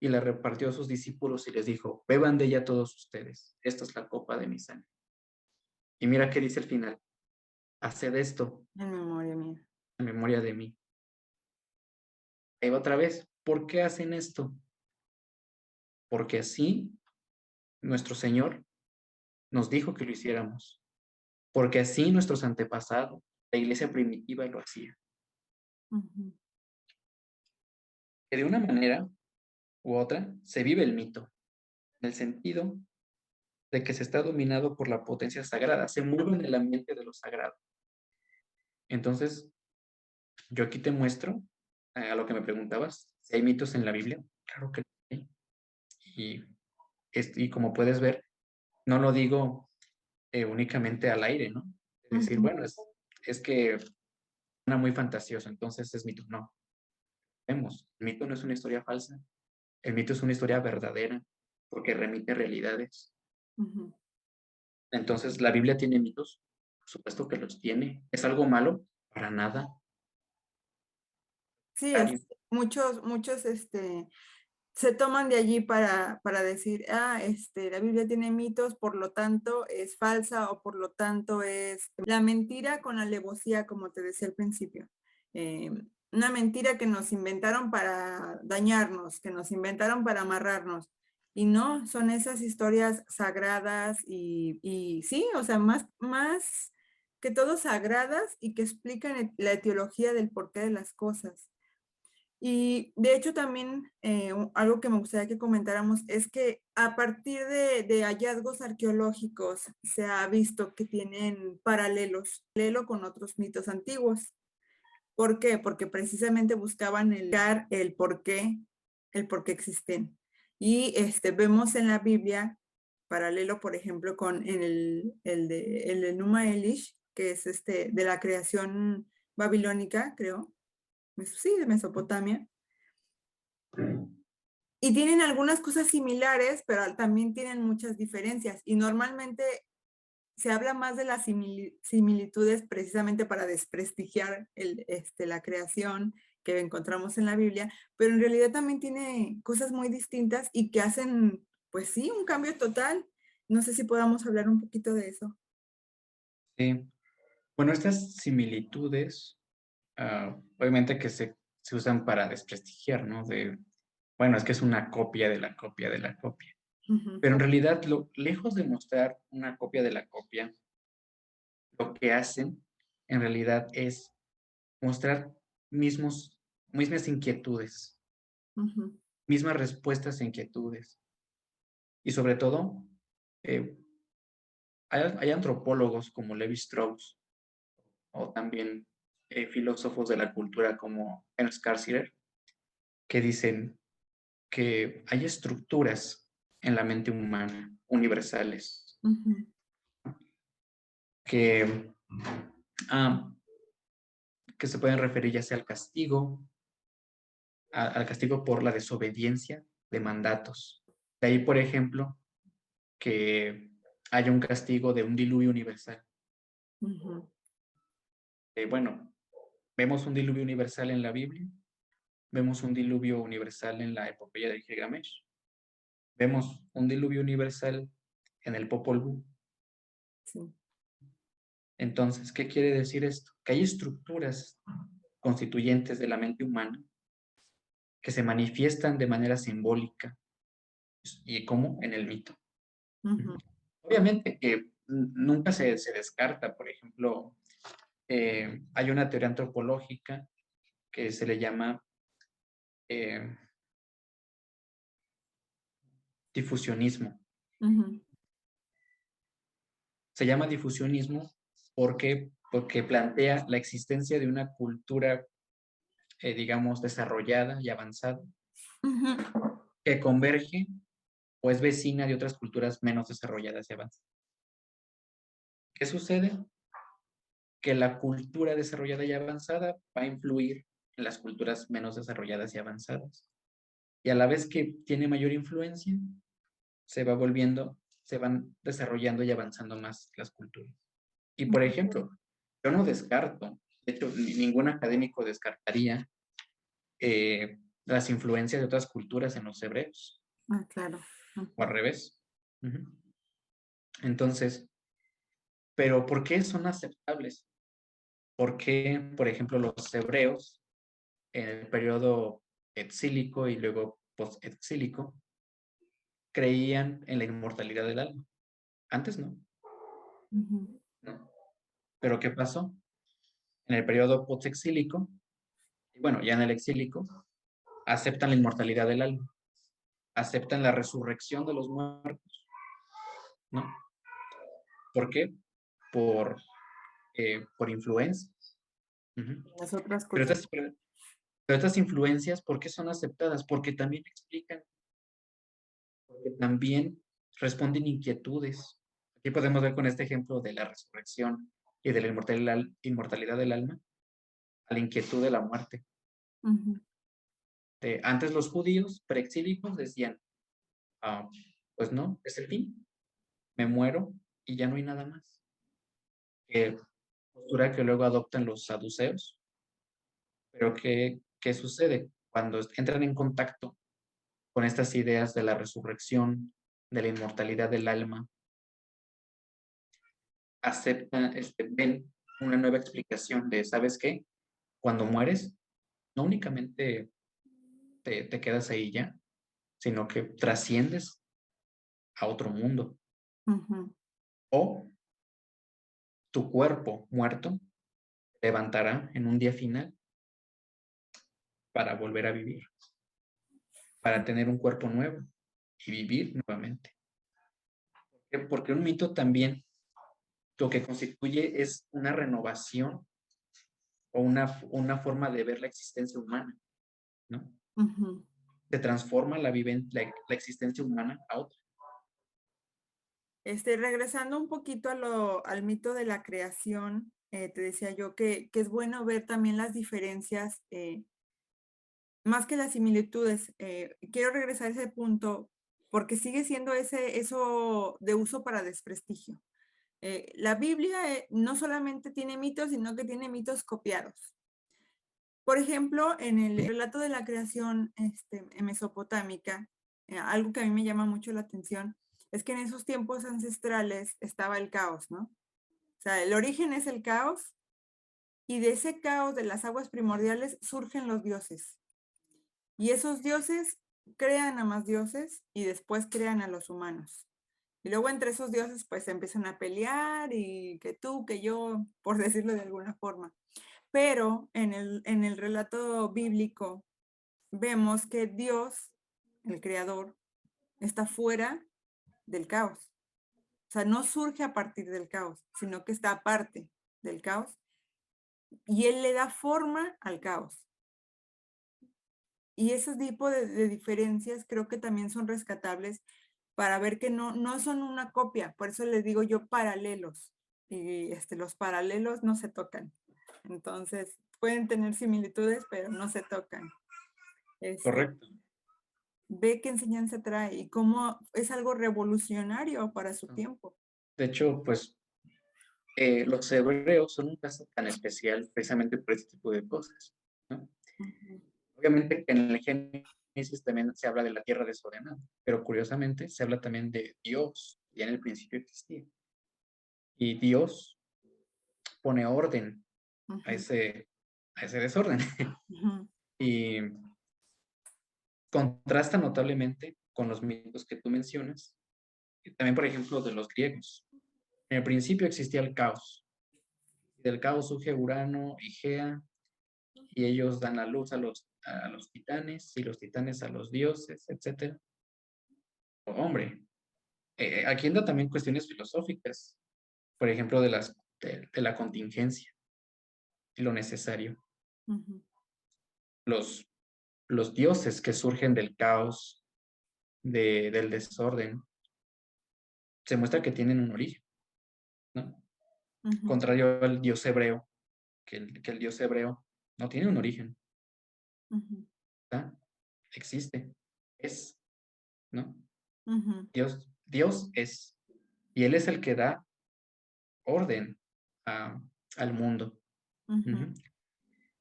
y la repartió a sus discípulos y les dijo, beban de ella todos ustedes. Esta es la copa de mi sangre. Y mira qué dice el final. Haced esto en memoria mía. en memoria de mí. Ahí va otra vez. ¿Por qué hacen esto? Porque así nuestro Señor nos dijo que lo hiciéramos. Porque así nuestros antepasados, la iglesia primitiva lo hacía. Ujú, Que de una manera u otra se vive el mito, en el sentido de que se está dominado por la potencia sagrada, se mueve en el ambiente de lo sagrado. Entonces, yo aquí te muestro, a lo que me preguntabas, si hay mitos en la Biblia. Claro que hay. Y, y como puedes ver, no lo digo únicamente al aire, ¿no? Es decir, ujú, bueno, es que suena muy fantasioso, entonces es mito. No, vemos, el mito no es una historia falsa, el mito es una historia verdadera, porque remite realidades. ujú. Entonces, ¿la Biblia tiene mitos? Por supuesto que los tiene. ¿Es algo malo? Para nada. Sí, Contrario. muchos, se toman de allí para decir, la Biblia tiene mitos, por lo tanto es falsa o por lo tanto es la mentira con alevosía, como te decía al principio. Eh, una mentira que nos inventaron para dañarnos, que nos inventaron para amarrarnos. Y no, son esas historias sagradas y sí, o sea, más que todo sagradas y que explican la etiología del porqué de las cosas. Y de hecho también algo que me gustaría que comentáramos es que a partir de hallazgos arqueológicos se ha visto que tienen paralelo con otros mitos antiguos. ¿Por qué? Porque precisamente buscaban el por qué existen. Y vemos en la Biblia paralelo, por ejemplo, con el de Numa Elish, que es de la creación babilónica, creo. Sí, de Mesopotamia, y tienen algunas cosas similares, pero también tienen muchas diferencias. Y normalmente se habla más de las similitudes precisamente para desprestigiar la creación que encontramos en la Biblia, pero en realidad también tiene cosas muy distintas y que hacen, pues sí, un cambio total. No sé si podamos hablar un poquito de eso. Sí. Bueno, estas similitudes, obviamente que se usan para desprestigiar, ¿no? Bueno, es que es una copia de la copia de la copia. Ujú, Pero en realidad, lejos de mostrar una copia de la copia, lo que hacen en realidad es mostrar mismas inquietudes, ujú, mismas respuestas a inquietudes. Y sobre todo, eh, hay antropólogos como Levi Strauss o también filósofos de la cultura como Ernst Cassirer que dicen que hay estructuras en la mente humana universales ujú, que, ah, que se pueden referir ya sea al castigo, al castigo por la desobediencia de mandatos. De ahí, por ejemplo, que haya un castigo de un diluvio universal. ujú, Bueno, vemos un diluvio universal en la Biblia, vemos un diluvio universal en la epopeya de Gilgamesh, vemos un diluvio universal en el Popol Vuh. sí, Entonces, ¿qué quiere decir esto? Que hay estructuras constituyentes de la mente humana que se manifiestan de manera simbólica y como en el mito. ujú, Obviamente que nunca se descarta, por ejemplo, hay una teoría antropológica que se le llama eh, difusionismo. ujú, Se llama difusionismo porque plantea la existencia de una cultura, digamos, desarrollada y avanzada, ujú, que converge o es vecina de otras culturas menos desarrolladas y avanzadas. ¿Qué sucede? Que la cultura desarrollada y avanzada va a influir en las culturas menos desarrolladas y avanzadas. Y a la vez que tiene mayor influencia, se van desarrollando y avanzando más las culturas. Y por ejemplo, yo no descarto, de hecho, ningún académico descartaría las influencias de otras culturas en los hebreos, Ah, claro. o al revés. Ujú. Entonces, ¿pero por qué son aceptables? ¿Por qué, por ejemplo, los hebreos en el periodo exílico y luego post-exílico creían en la inmortalidad del alma? Antes no, Ujú. ¿no? ¿Pero qué pasó? En el periodo post-exílico, y bueno, ya en el exílico, aceptan la inmortalidad del alma, aceptan la resurrección de los muertos, ¿no? ¿Por qué? Por, por influencias. Ujú. Las otras Pero culturas. pero estas influencias, ¿por qué son aceptadas? Porque también explican, porque también responden inquietudes. Aquí podemos ver con este ejemplo de la resurrección y de la inmortalidad del alma, a la inquietud de la muerte. Ujú. Antes los judíos preexílicos decían, ah, pues no, es el fin, me muero y ya no hay nada más. Postura que luego adoptan los saduceos. Pero ¿qué sucede? Cuando entran en contacto con estas ideas de la resurrección, de la inmortalidad del alma, aceptan, ven una nueva explicación de, ¿sabes qué? Cuando mueres, no únicamente te quedas ahí ya, sino que trasciendes a otro mundo. Ujú. O tu cuerpo muerto levantará en un día final para volver a vivir, para tener un cuerpo nuevo y vivir nuevamente. Porque un mito también lo que constituye es una renovación o una forma de ver la existencia humana, ¿no? Ujú. Se transforma la existencia humana a otra. Regresando un poquito al mito de la creación, te decía yo que es bueno ver también las diferencias, más que las similitudes. Quiero regresar a ese punto porque sigue siendo eso de uso para desprestigio. La Biblia no solamente tiene mitos, sino que tiene mitos copiados. Por ejemplo, en el relato de la creación mesopotámica, algo que a mí me llama mucho la atención es que en esos tiempos ancestrales estaba el caos, ¿no? O sea, el origen es el caos y de ese caos de las aguas primordiales surgen los dioses. Y esos dioses crean a más dioses y después crean a los humanos. Y luego entre esos dioses pues se empiezan a pelear y que tú, que yo, por decirlo de alguna forma. Pero en el relato bíblico vemos que Dios, el creador, está fuera del caos. O sea, no surge a partir del caos, sino que está aparte del caos y él le da forma al caos. Y ese tipo de diferencias creo que también son rescatables para ver que no son una copia. Por eso les digo yo paralelos. Y los paralelos no se tocan. Entonces, pueden tener similitudes, pero no se tocan. Correcto. Ve qué enseñanza trae y cómo es algo revolucionario para su tiempo. De hecho, pues los hebreos son un caso tan especial precisamente por este tipo de cosas, ¿no? Ujú. Obviamente que en el Génesis también se habla de la tierra desordenada, pero curiosamente se habla también de Dios, ya en el principio existía. Y Dios pone orden a Ujú. ese desorden Ujú. y contrasta notablemente con los mitos que tú mencionas, y también por ejemplo de los griegos. En el principio existía el caos. Del caos surge Urano y Gea, y ellos dan la luz a los titanes, y los titanes a los dioses, etc. Hombre, aquí anda también cuestiones filosóficas, por ejemplo, de la contingencia y lo necesario. Ujú. Los, los dioses que surgen del caos del desorden, se muestra que tienen un origen, ¿no? Ujú, Contrario al dios hebreo, que el dios hebreo no tiene un origen, ujú, ¿tá? Existe, es, ¿no? ujú, Dios es, y Él es el que da orden al mundo. ujú, Ujú.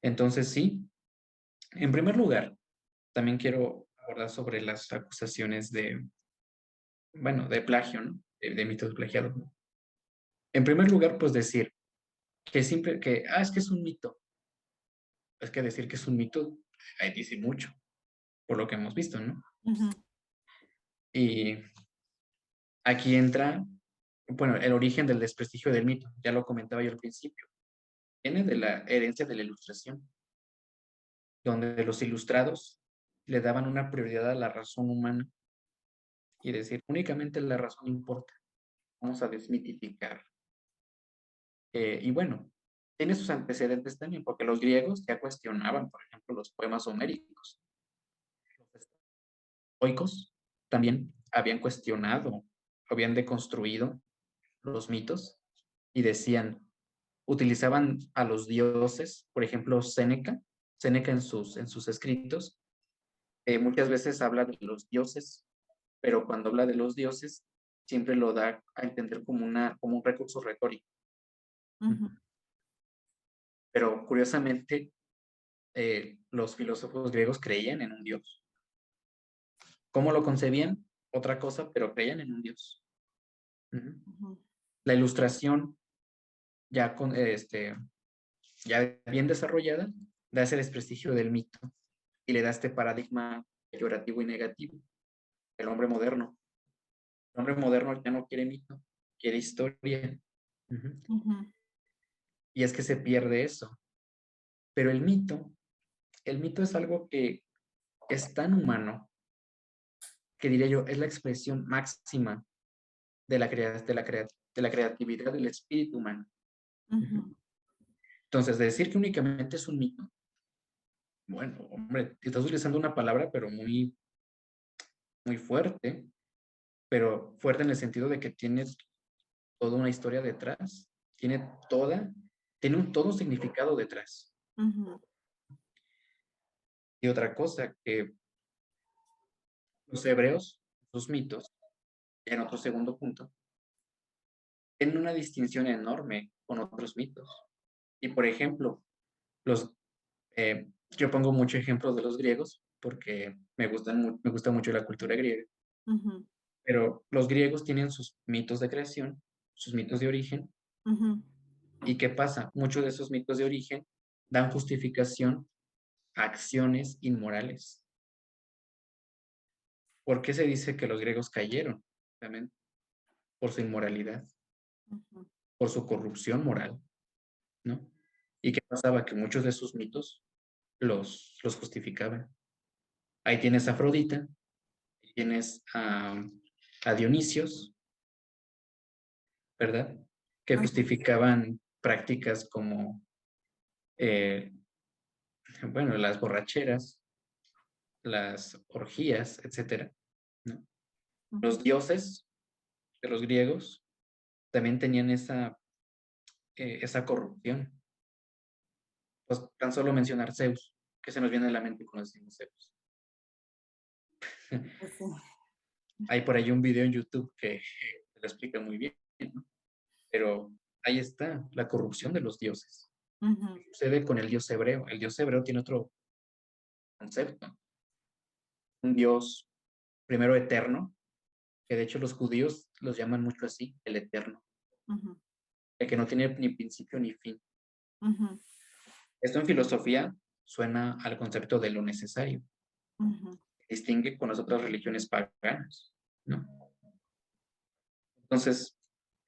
Entonces, sí, en primer lugar, también quiero abordar sobre las acusaciones bueno, de plagio, ¿no? De mitos plagiados, ¿no? En primer lugar, pues decir es que es un mito. Es que decir que es un mito, ahí dice mucho, por lo que hemos visto, ¿no? ujú, Y aquí entra, bueno, el origen del desprestigio del mito, ya lo comentaba yo al principio, viene de la herencia de la ilustración, donde los ilustrados le daban una prioridad a la razón humana y decir, únicamente la razón importa, vamos a desmitificar. Y bueno, tiene sus antecedentes también, porque los griegos ya cuestionaban, por ejemplo, los poemas homéricos. Los estoicos también habían cuestionado, habían deconstruido los mitos y decían, utilizaban a los dioses, por ejemplo, Séneca en sus escritos, muchas veces habla de los dioses, pero cuando habla de los dioses, siempre lo da a entender como un recurso retórico. ujú, Pero curiosamente, los filósofos griegos creían en un dios. ¿Cómo lo concebían? Otra cosa, pero creían en un dios. Ujú. ujú, La ilustración, ya, ya bien desarrollada, da ese desprestigio del mito y le da este paradigma peyorativo y negativo. El hombre moderno. El hombre moderno ya no quiere mito, quiere historia. Ujú. ujú, Y es que se pierde eso. Pero el mito es algo que es tan humano que diría yo, es la expresión máxima de la creatividad del espíritu humano. ujú, Ujú. Entonces, decir que únicamente es un mito, bueno, hombre, estás utilizando una palabra, pero muy, muy fuerte, pero fuerte en el sentido de que tiene toda una historia detrás, tiene todo un significado detrás. ujú, Y otra cosa, que los hebreos, sus mitos, en otro segundo punto, tienen una distinción enorme con otros mitos. Y por ejemplo, los, yo pongo muchos ejemplos de los griegos porque me gusta mucho la cultura griega, ujú, pero los griegos tienen sus mitos de creación, sus mitos de origen. ujú. ¿Y qué pasa? Muchos de esos mitos de origen dan justificación a acciones inmorales. ¿Por qué se dice que los griegos cayeron? También por su inmoralidad, Ujú, por su corrupción moral, ¿no? ¿Y qué pasaba? Que muchos de sus mitos los justificaban. Ahí tienes a Afrodita, tienes a Dionisios, ¿verdad? Que ajá, justificaban prácticas como, eh, bueno, las borracheras, las orgías, etcétera, ¿no? ujú, Los dioses de los griegos también tenían esa corrupción. Pues tan solo mencionar Zeus, que se nos viene a la mente cuando decimos Zeus. pues sí. Hay por ahí un video en YouTube que lo explica muy bien, ¿no? Pero ahí está la corrupción de los dioses. Ujú, ¿Qué sucede con el dios hebreo? El dios hebreo tiene otro concepto, un dios primero eterno, que de hecho los judíos los llaman mucho así, el eterno, ujú, el que no tiene ni principio ni fin. ujú, Esto en filosofía suena al concepto de lo necesario, ujú, distingue con las otras religiones paganas, ¿no? Entonces,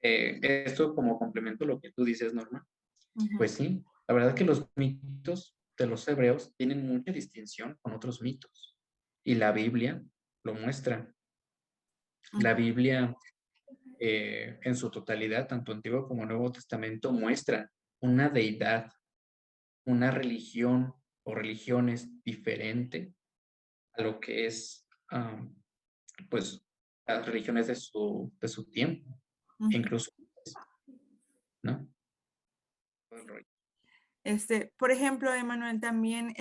esto como complemento a lo que tú dices, Norma, ujú, pues sí, la verdad que los mitos de los hebreos tienen mucha distinción con otros mitos y la Biblia lo muestra. La ujú, Biblia en su totalidad, tanto Antiguo como Nuevo Testamento, muestra una deidad, una religión o religiones diferente a lo que es pues, las religiones de su tiempo, Ujú. incluso, ¿no? Todo el rollo. Por ejemplo, Emanuel, también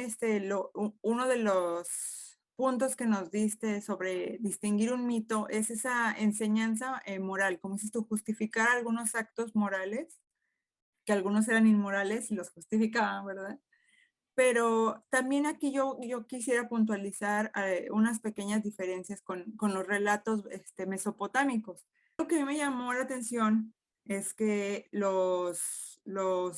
uno de los puntos que nos diste sobre distinguir un mito es esa enseñanza moral, como dices tú, justificar algunos actos morales, que algunos eran inmorales y los justificaban, ¿verdad? Pero también aquí yo quisiera puntualizar unas pequeñas diferencias con los relatos mesopotámicos. Lo que a mí me llamó la atención es que los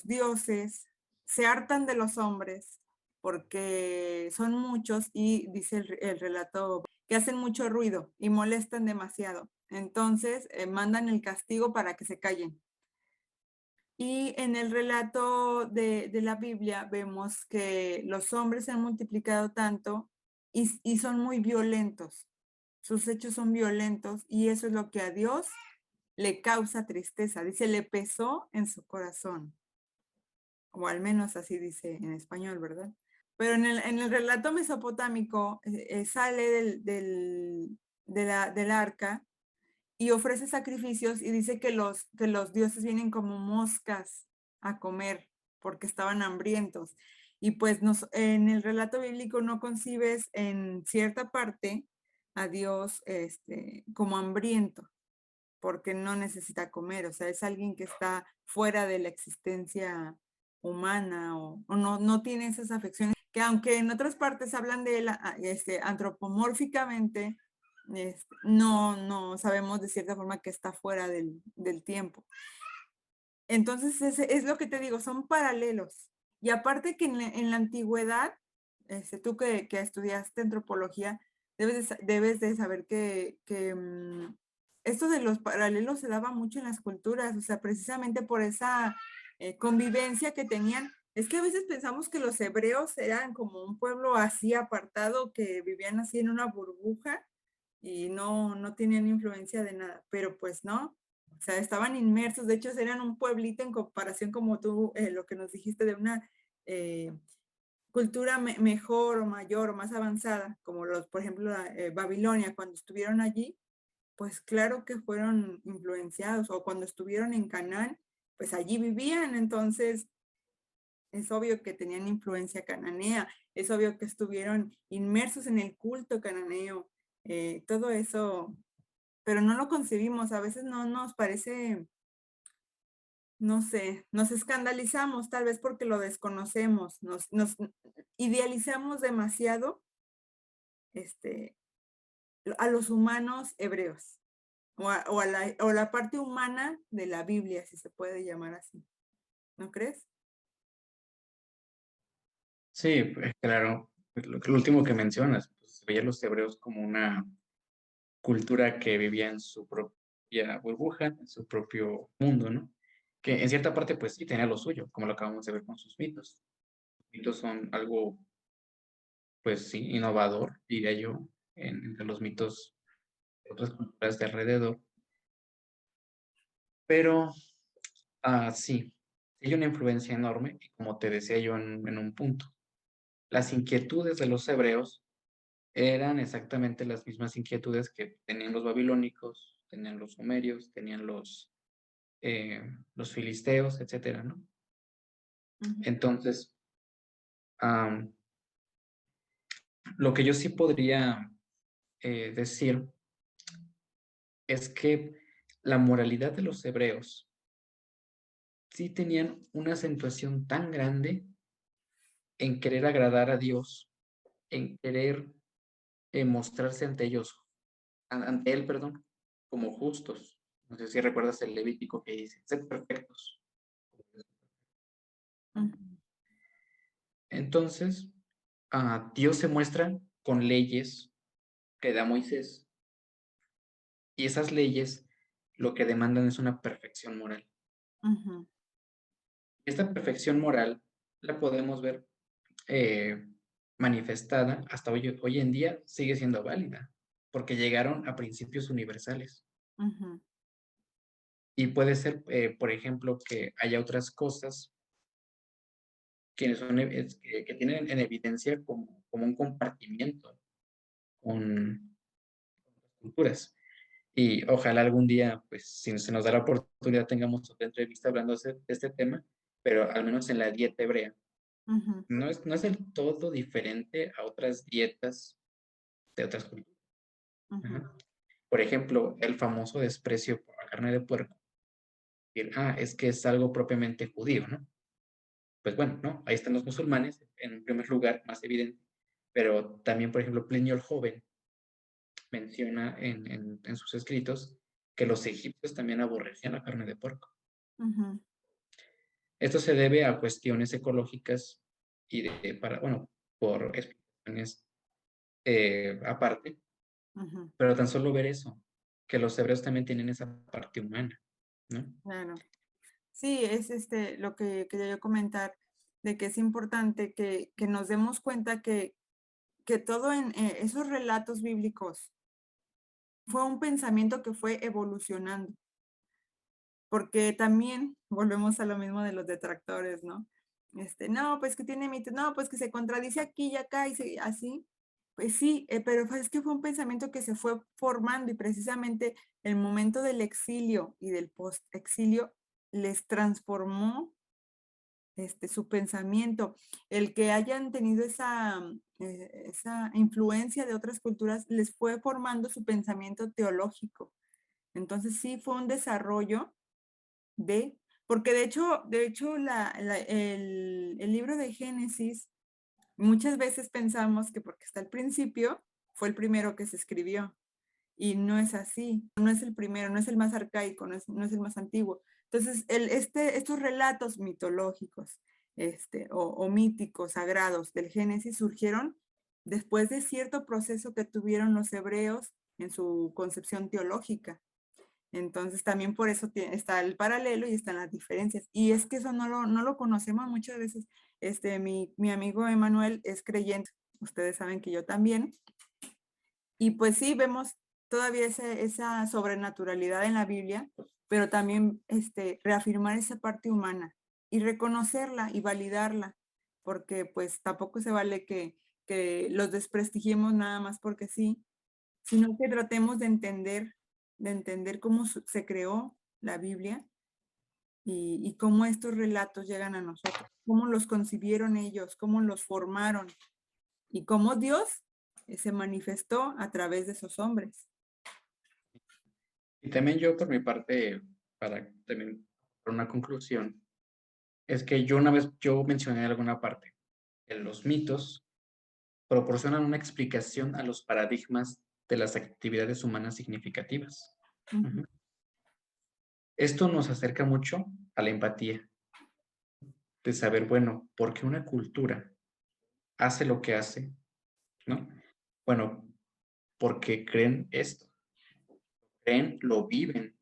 dioses se hartan de los hombres porque son muchos y dice el relato que hacen mucho ruido y molestan demasiado. Entonces mandan el castigo para que se callen. Y en el relato de la Biblia vemos que los hombres se han multiplicado tanto y son muy violentos. Sus hechos son violentos y eso es lo que a Dios le causa tristeza. Dice, le pesó en su corazón. O al menos así dice en español, ¿verdad? Pero en el relato mesopotámico sale del arca y ofrece sacrificios y dice que los dioses vienen como moscas a comer porque estaban hambrientos. Y pues en el relato bíblico no concibes en cierta parte a Dios como hambriento porque no necesita comer, o sea, es alguien que está fuera de la existencia humana o no tiene esas afecciones, que aunque en otras partes hablan de él antropomórficamente, no sabemos de cierta forma que está fuera del tiempo. Entonces, es lo que te digo, son paralelos. Y aparte que en la antigüedad, tú que estudiaste antropología, debes de saber que esto de los paralelos se daba mucho en las culturas, o sea, precisamente por esa convivencia que tenían. Es que a veces pensamos que los hebreos eran como un pueblo así apartado, que vivían así en una burbuja y no tenían influencia de nada, pero pues no, o sea, estaban inmersos, de hecho eran un pueblito en comparación como tú, lo que nos dijiste de una eh, cultura mejor o mayor o más avanzada, como por ejemplo, Babilonia, cuando estuvieron allí, pues claro que fueron influenciados, o cuando estuvieron en Canaán, pues allí vivían, entonces es obvio que tenían influencia cananea, es obvio que estuvieron inmersos en el culto cananeo, todo eso, pero no lo concebimos, a veces no nos parece, no sé, nos escandalizamos tal vez porque lo desconocemos, nos idealizamos demasiado este, a los humanos hebreos o la parte humana de la Biblia, si se puede llamar así, ¿no crees? Sí, pues, claro, pues, lo último que mencionas, pues, veía a los hebreos como una cultura que vivía en su propia burbuja, en su propio mundo, ¿no? Que en cierta parte, pues sí, tenía lo suyo, como lo acabamos de ver con sus mitos. Los mitos son algo, pues sí, innovador, diría yo, entre los mitos de otras culturas de alrededor. Pero sí, hay una influencia enorme, y como te decía yo en un punto, las inquietudes de los hebreos eran exactamente las mismas inquietudes que tenían los babilónicos, tenían los sumerios, tenían los filisteos, etcétera, ¿no? Ujú, Entonces, am, lo que yo sí podría decir es que la moralidad de los hebreos sí tenían una acentuación tan grande en querer agradar a Dios, en querer mostrarse ante ellos, ante Él, perdón, como justos. No sé si recuerdas el Levítico que dice, sed perfectos. ¿No? ujú, Entonces, Dios se muestra con leyes que da Moisés y esas leyes lo que demandan es una perfección moral. ujú, Esta perfección moral la podemos ver eh, manifestada hasta hoy en día, sigue siendo válida, porque llegaron a principios universales. ujú, Y puede ser, por ejemplo, que haya otras cosas que tienen en evidencia como un compartimiento con culturas. Y ojalá algún día, pues, si se nos da la oportunidad, tengamos otra entrevista hablando de este tema, pero al menos en la dieta hebrea, Ujú, no es del todo diferente a otras dietas de otras culturas. ujú, Ajá. Por ejemplo, el famoso desprecio por la carne de puerco. Es que es algo propiamente judío, ¿no? Pues bueno, ¿no? Ahí están los musulmanes, en un primer lugar, más evidente, pero también, por ejemplo, Plinio el Joven menciona en sus escritos que los egipcios también aborrecían la carne de puerco. ujú, Esto se debe a cuestiones ecológicas y bueno, por explicaciones aparte, ujú, pero tan solo ver eso, que los hebreos también tienen esa parte humana, ¿no? claro. Sí, es lo que quería yo comentar, de que es importante que nos demos cuenta que todo en esos relatos bíblicos fue un pensamiento que fue evolucionando, porque también volvemos a lo mismo de los detractores, ¿no? No, pues que tiene mitos, no, pues que se contradice aquí y acá y así. Pues sí, pero es que fue un pensamiento que se fue formando y precisamente el momento del exilio y del post-exilio les transformó su pensamiento. El que hayan tenido esa influencia de otras culturas les fue formando su pensamiento teológico. Entonces sí fue un desarrollo de, porque de hecho el libro de Génesis, muchas veces pensamos que porque está al principio, fue el primero que se escribió. Y no es así, no es el primero, no es el más arcaico, no es el más antiguo. Entonces, estos relatos mitológicos o míticos, sagrados del Génesis surgieron después de cierto proceso que tuvieron los hebreos en su concepción teológica. Entonces, también por eso está el paralelo y están las diferencias. Y es que eso no lo conocemos muchas veces. Mi amigo Emanuel es creyente, ustedes saben que yo también, y pues sí, vemos todavía esa sobrenaturalidad en la Biblia, pero también reafirmar esa parte humana y reconocerla y validarla, porque pues tampoco se vale que los desprestigiemos nada más porque sí, sino que tratemos de entender cómo se creó la Biblia y cómo estos relatos llegan a nosotros, cómo los concibieron ellos, cómo los formaron y cómo Dios se manifestó a través de esos hombres. Y también yo, por mi parte, para también por una conclusión, es que yo mencioné en alguna parte que los mitos proporcionan una explicación a los paradigmas de las actividades humanas significativas. Ujú, Ujú. Esto nos acerca mucho a la empatía, de saber, bueno, ¿por qué una cultura hace lo que hace? ¿No? Bueno, porque creen esto, creen, lo viven.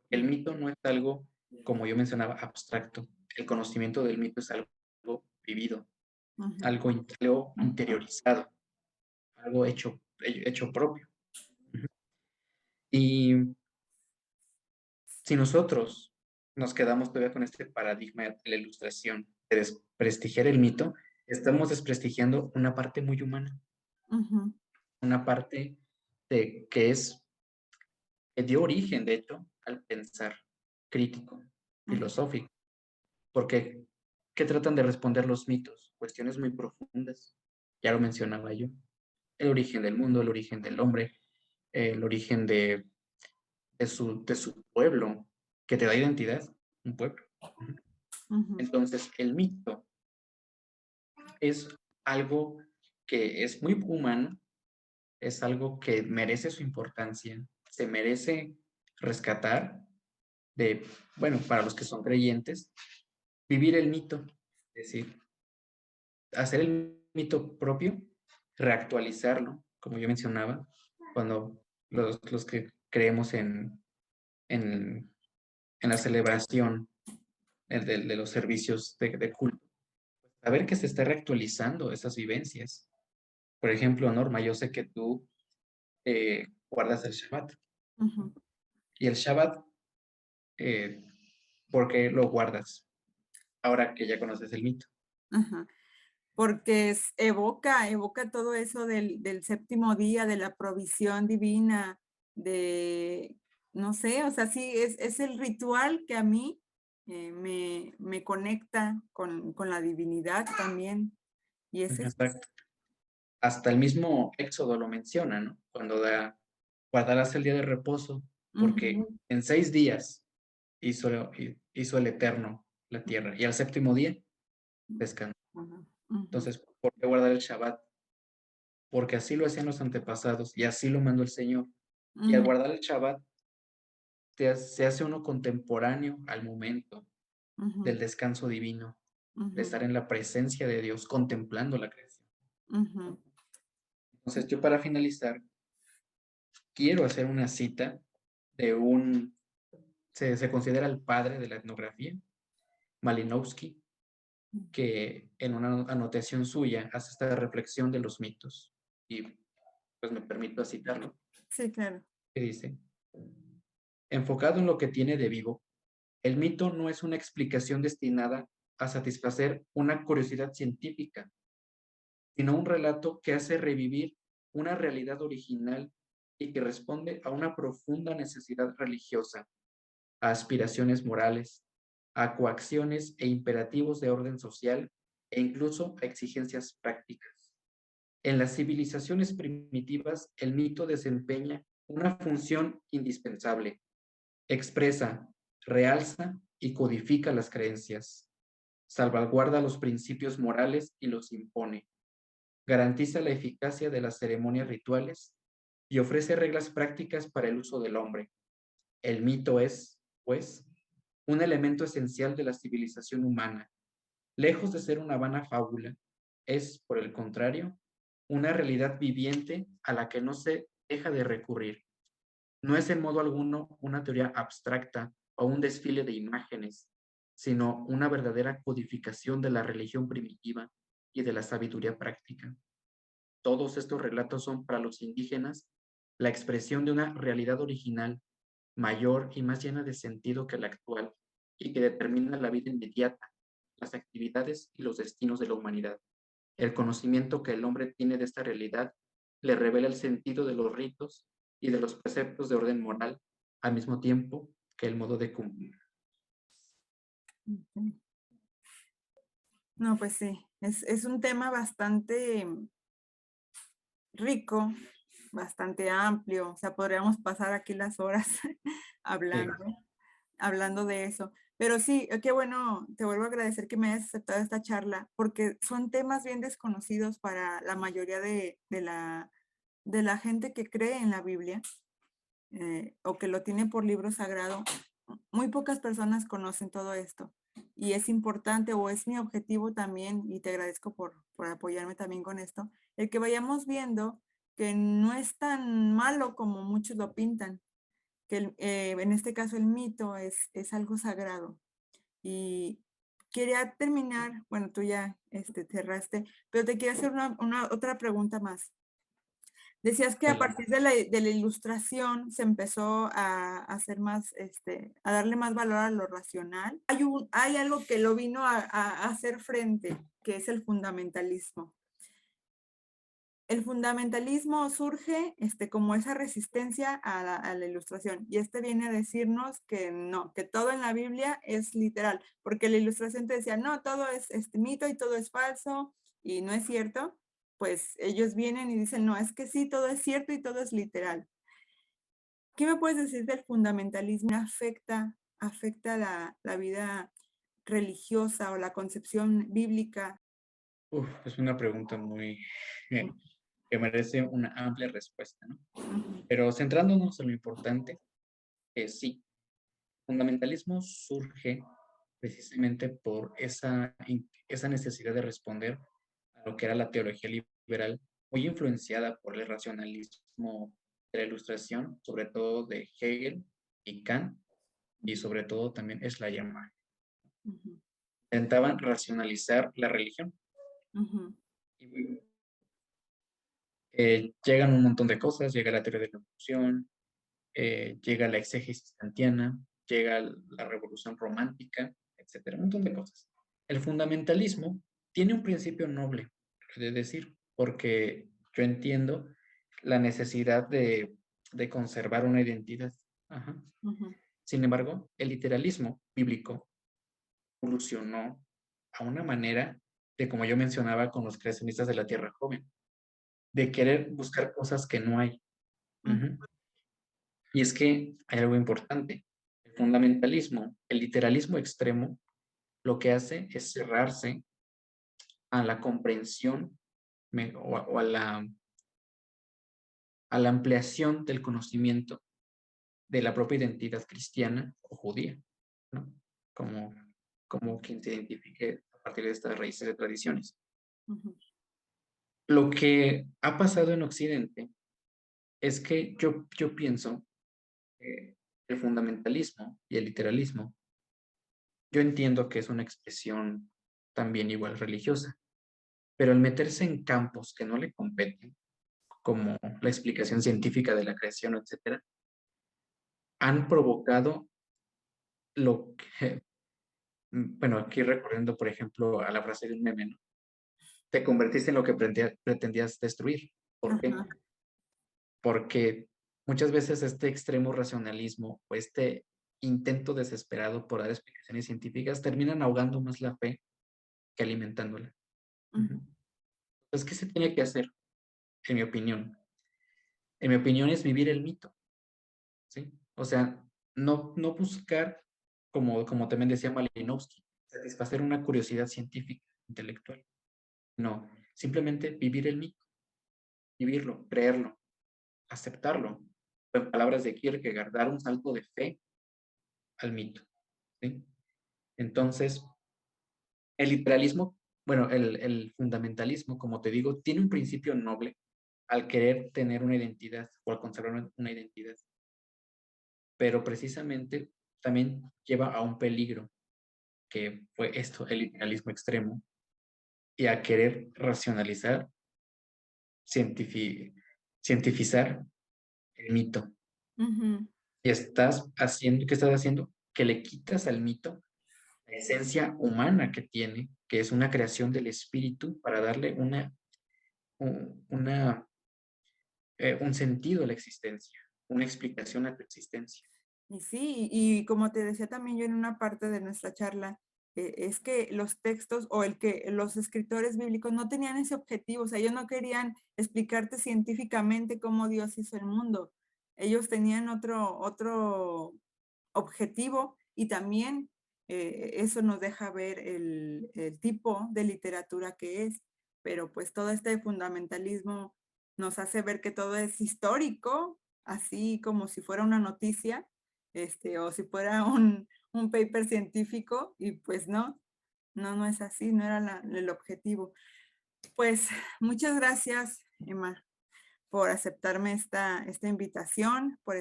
El mito no es algo, como yo mencionaba, abstracto. El conocimiento del mito es algo vivido, ujú, algo interiorizado, algo hecho propio. Ujú. Y si nosotros nos quedamos todavía con este paradigma de la ilustración, de desprestigiar el mito, estamos desprestigiando una parte muy humana, ujú, una parte que dio origen, de hecho, al pensar crítico, ujú, filosófico, porque ¿qué tratan de responder los mitos? Cuestiones muy profundas, ya lo mencionaba yo, el origen del mundo, el origen del hombre, el origen de su pueblo, que te da identidad, un pueblo. Ujú. ujú, Entonces, el mito es algo que es muy humano, es algo que merece su importancia, se merece rescatar bueno, para los que son creyentes, vivir el mito, es decir, hacer el mito propio, reactualizarlo, como yo mencionaba, cuando los que creemos en, en la celebración de los servicios de culto, saber que se está reactualizando esas vivencias. Por ejemplo, Norma, yo sé que tú guardas el Shabbat. ujú, Y el Shabbat, eh, ¿por qué lo guardas? Ahora que ya conoces el mito. ajá. Porque evoca todo eso del séptimo día, de la provisión divina, no sé, o sea, sí, es el ritual que a mí me conecta con la divinidad también. Y es eso. Exacto. Hasta el mismo Éxodo lo menciona, ¿no? Cuando guardarás el día de reposo, porque Ujú, en 6 días hizo el Eterno la tierra, y al séptimo día descansó. ujú, ujú, Entonces, ¿por qué guardar el Shabbat? Porque así lo hacían los antepasados y así lo mandó el Señor. Y al ujú, guardar el Shabbat, se hace uno contemporáneo al momento ujú, del descanso divino, de ujú, estar en la presencia de Dios, contemplando la creación. ujú, Entonces, yo para finalizar, quiero hacer una cita de se considera el padre de la etnografía, Malinowski, que en una anotación suya hace esta reflexión de los mitos. Y pues me permito citarlo, sí, claro. que dice, enfocado en lo que tiene de vivo, el mito no es una explicación destinada a satisfacer una curiosidad científica, sino un relato que hace revivir una realidad original y que responde a una profunda necesidad religiosa, a aspiraciones morales, a coacciones e imperativos de orden social e incluso a exigencias prácticas. En las civilizaciones primitivas, el mito desempeña una función indispensable: expresa, realza y codifica las creencias, salvaguarda los principios morales y los impone, garantiza la eficacia de las ceremonias rituales y ofrece reglas prácticas para el uso del hombre. El mito es, pues, un elemento esencial de la civilización humana. Lejos de ser una vana fábula, es, por el contrario, una realidad viviente a la que no se deja de recurrir. No es en modo alguno una teoría abstracta o un desfile de imágenes, sino una verdadera codificación de la religión primitiva y de la sabiduría práctica. Todos estos relatos son para los indígenas la expresión de una realidad original, mayor y más llena de sentido que la actual, y que determina la vida inmediata, las actividades y los destinos de la humanidad. El conocimiento que el hombre tiene de esta realidad le revela el sentido de los ritos y de los preceptos de orden moral, al mismo tiempo que el modo de cumplir. Ujú. No, pues sí, es un tema bastante rico, bastante amplio, o sea, podríamos pasar aquí las horas Sí, hablando, hablando de eso. Pero sí, qué bueno, te vuelvo a agradecer que me hayas aceptado esta charla, porque son temas bien desconocidos para la mayoría de la gente que cree en la Biblia o que lo tiene por libro sagrado. Muy pocas personas conocen todo esto y es importante o es mi objetivo también, y te agradezco por apoyarme también con esto, el que vayamos viendo que no es tan malo como muchos lo pintan, que en este caso el mito es algo sagrado. Y quería terminar, bueno, tú ya cerraste, pero te quería hacer otra pregunta más. Decías que a adelante. partir de la ilustración se empezó a hacer más, a darle más valor a lo racional. Hay algo que lo vino a hacer frente, que es el fundamentalismo. El fundamentalismo surge como esa resistencia a la ilustración y viene a decirnos que no, que todo en la Biblia es literal, porque la ilustración te decía, no, todo es mito y todo es falso y no es cierto. Pues ellos vienen y dicen, no, es que sí, todo es cierto y todo es literal. ¿Qué me puedes decir del fundamentalismo? ¿Afecta la vida religiosa o la concepción bíblica? Uf, es una pregunta muy Ujú, que merece una amplia respuesta, ¿no? ujú, Pero centrándonos en lo importante, sí, fundamentalismo surge precisamente por esa necesidad de responder a lo que era la teología liberal, muy influenciada por el racionalismo de la Ilustración, sobre todo de Hegel y Kant, y sobre todo también Schleiermacher. ujú, Intentaban racionalizar la religión. ujú, Y bueno, llegan un montón de cosas, llega la teoría de la evolución, llega la exégesis kantiana, llega la revolución romántica, etcétera, un montón de cosas. El fundamentalismo tiene un principio noble, es decir, porque yo entiendo la necesidad de conservar una identidad. Ajá. Sin embargo, el literalismo bíblico evolucionó a una manera de, como yo mencionaba con los creacionistas de la Tierra Joven, de querer buscar cosas que no hay. Y es que hay algo importante. El fundamentalismo, el literalismo extremo, lo que hace es cerrarse a la comprensión o a la ampliación del conocimiento de la propia identidad cristiana o judía, ¿no? Como quien se identifique a partir de estas raíces de tradiciones. Lo que ha pasado en Occidente es que yo pienso que el fundamentalismo y el literalismo, yo entiendo que es una expresión también igual religiosa, pero al meterse en campos que no le competen, como la explicación científica de la creación, etcétera, han provocado lo que, bueno, aquí recurriendo, por ejemplo, a la frase de un meme, ¿no? Te convertiste en lo que pretendías destruir. ¿Por qué? Porque muchas veces este extremo racionalismo o este intento desesperado por dar explicaciones científicas terminan ahogando más la fe que alimentándola. Entonces, ¿qué se tiene que hacer? En mi opinión. En mi opinión es vivir el mito, ¿sí? O sea, no buscar, como también decía Malinowski, satisfacer una curiosidad científica, intelectual. No, simplemente vivir el mito, vivirlo, creerlo, aceptarlo. En palabras de Kierkegaard, dar un salto de fe al mito, ¿sí? Entonces, el literalismo, bueno, el fundamentalismo, como te digo, tiene un principio noble al querer tener una identidad o al conservar una identidad, pero precisamente también lleva a un peligro, que fue esto, el literalismo extremo, y a querer racionalizar, cientificar el mito. Y ¿qué estás haciendo? Que le quitas al mito la esencia humana que tiene, que es una creación del espíritu para darle un sentido a la existencia, una explicación a tu existencia. Y sí, y como te decía también yo en una parte de nuestra charla, es que los textos o los escritores bíblicos no tenían ese objetivo, o sea, ellos no querían explicarte científicamente cómo Dios hizo el mundo. Ellos tenían otro objetivo y también eso nos deja ver el tipo de literatura que es, pero pues todo este fundamentalismo nos hace ver que todo es histórico, así como si fuera una noticia, o si fuera un paper científico, y pues no es así, no era el objetivo. Pues muchas gracias, Emma, por aceptarme esta invitación, por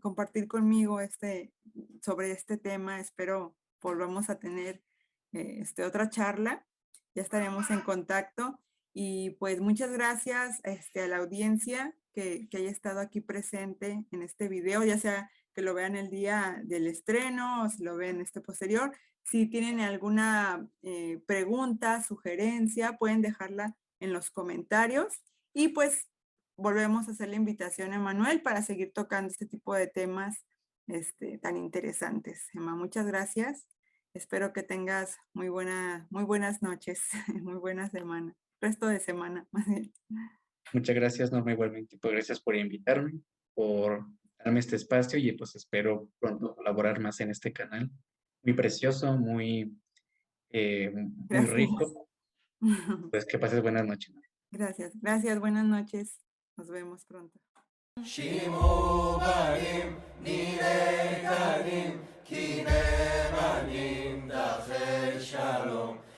compartir conmigo sobre este tema. Espero volvamos a tener otra charla. Ya estaremos en contacto. Y pues muchas gracias a la audiencia que haya estado aquí presente en este video, ya sea que lo vean el día del estreno o si lo ven posterior. Si tienen alguna pregunta, sugerencia, pueden dejarla en los comentarios. Y pues volvemos a hacer la invitación a Manuel para seguir tocando este tipo de temas tan interesantes. Emma, muchas gracias. Espero que tengas muy buenas noches, muy buena semana, resto de semana. Muchas gracias, Norma, igualmente. Pues gracias por invitarme, por darme este espacio y pues espero pronto colaborar más en este canal. Muy precioso, muy rico. Pues que pases buenas noches. Gracias, buenas noches. Nos vemos pronto.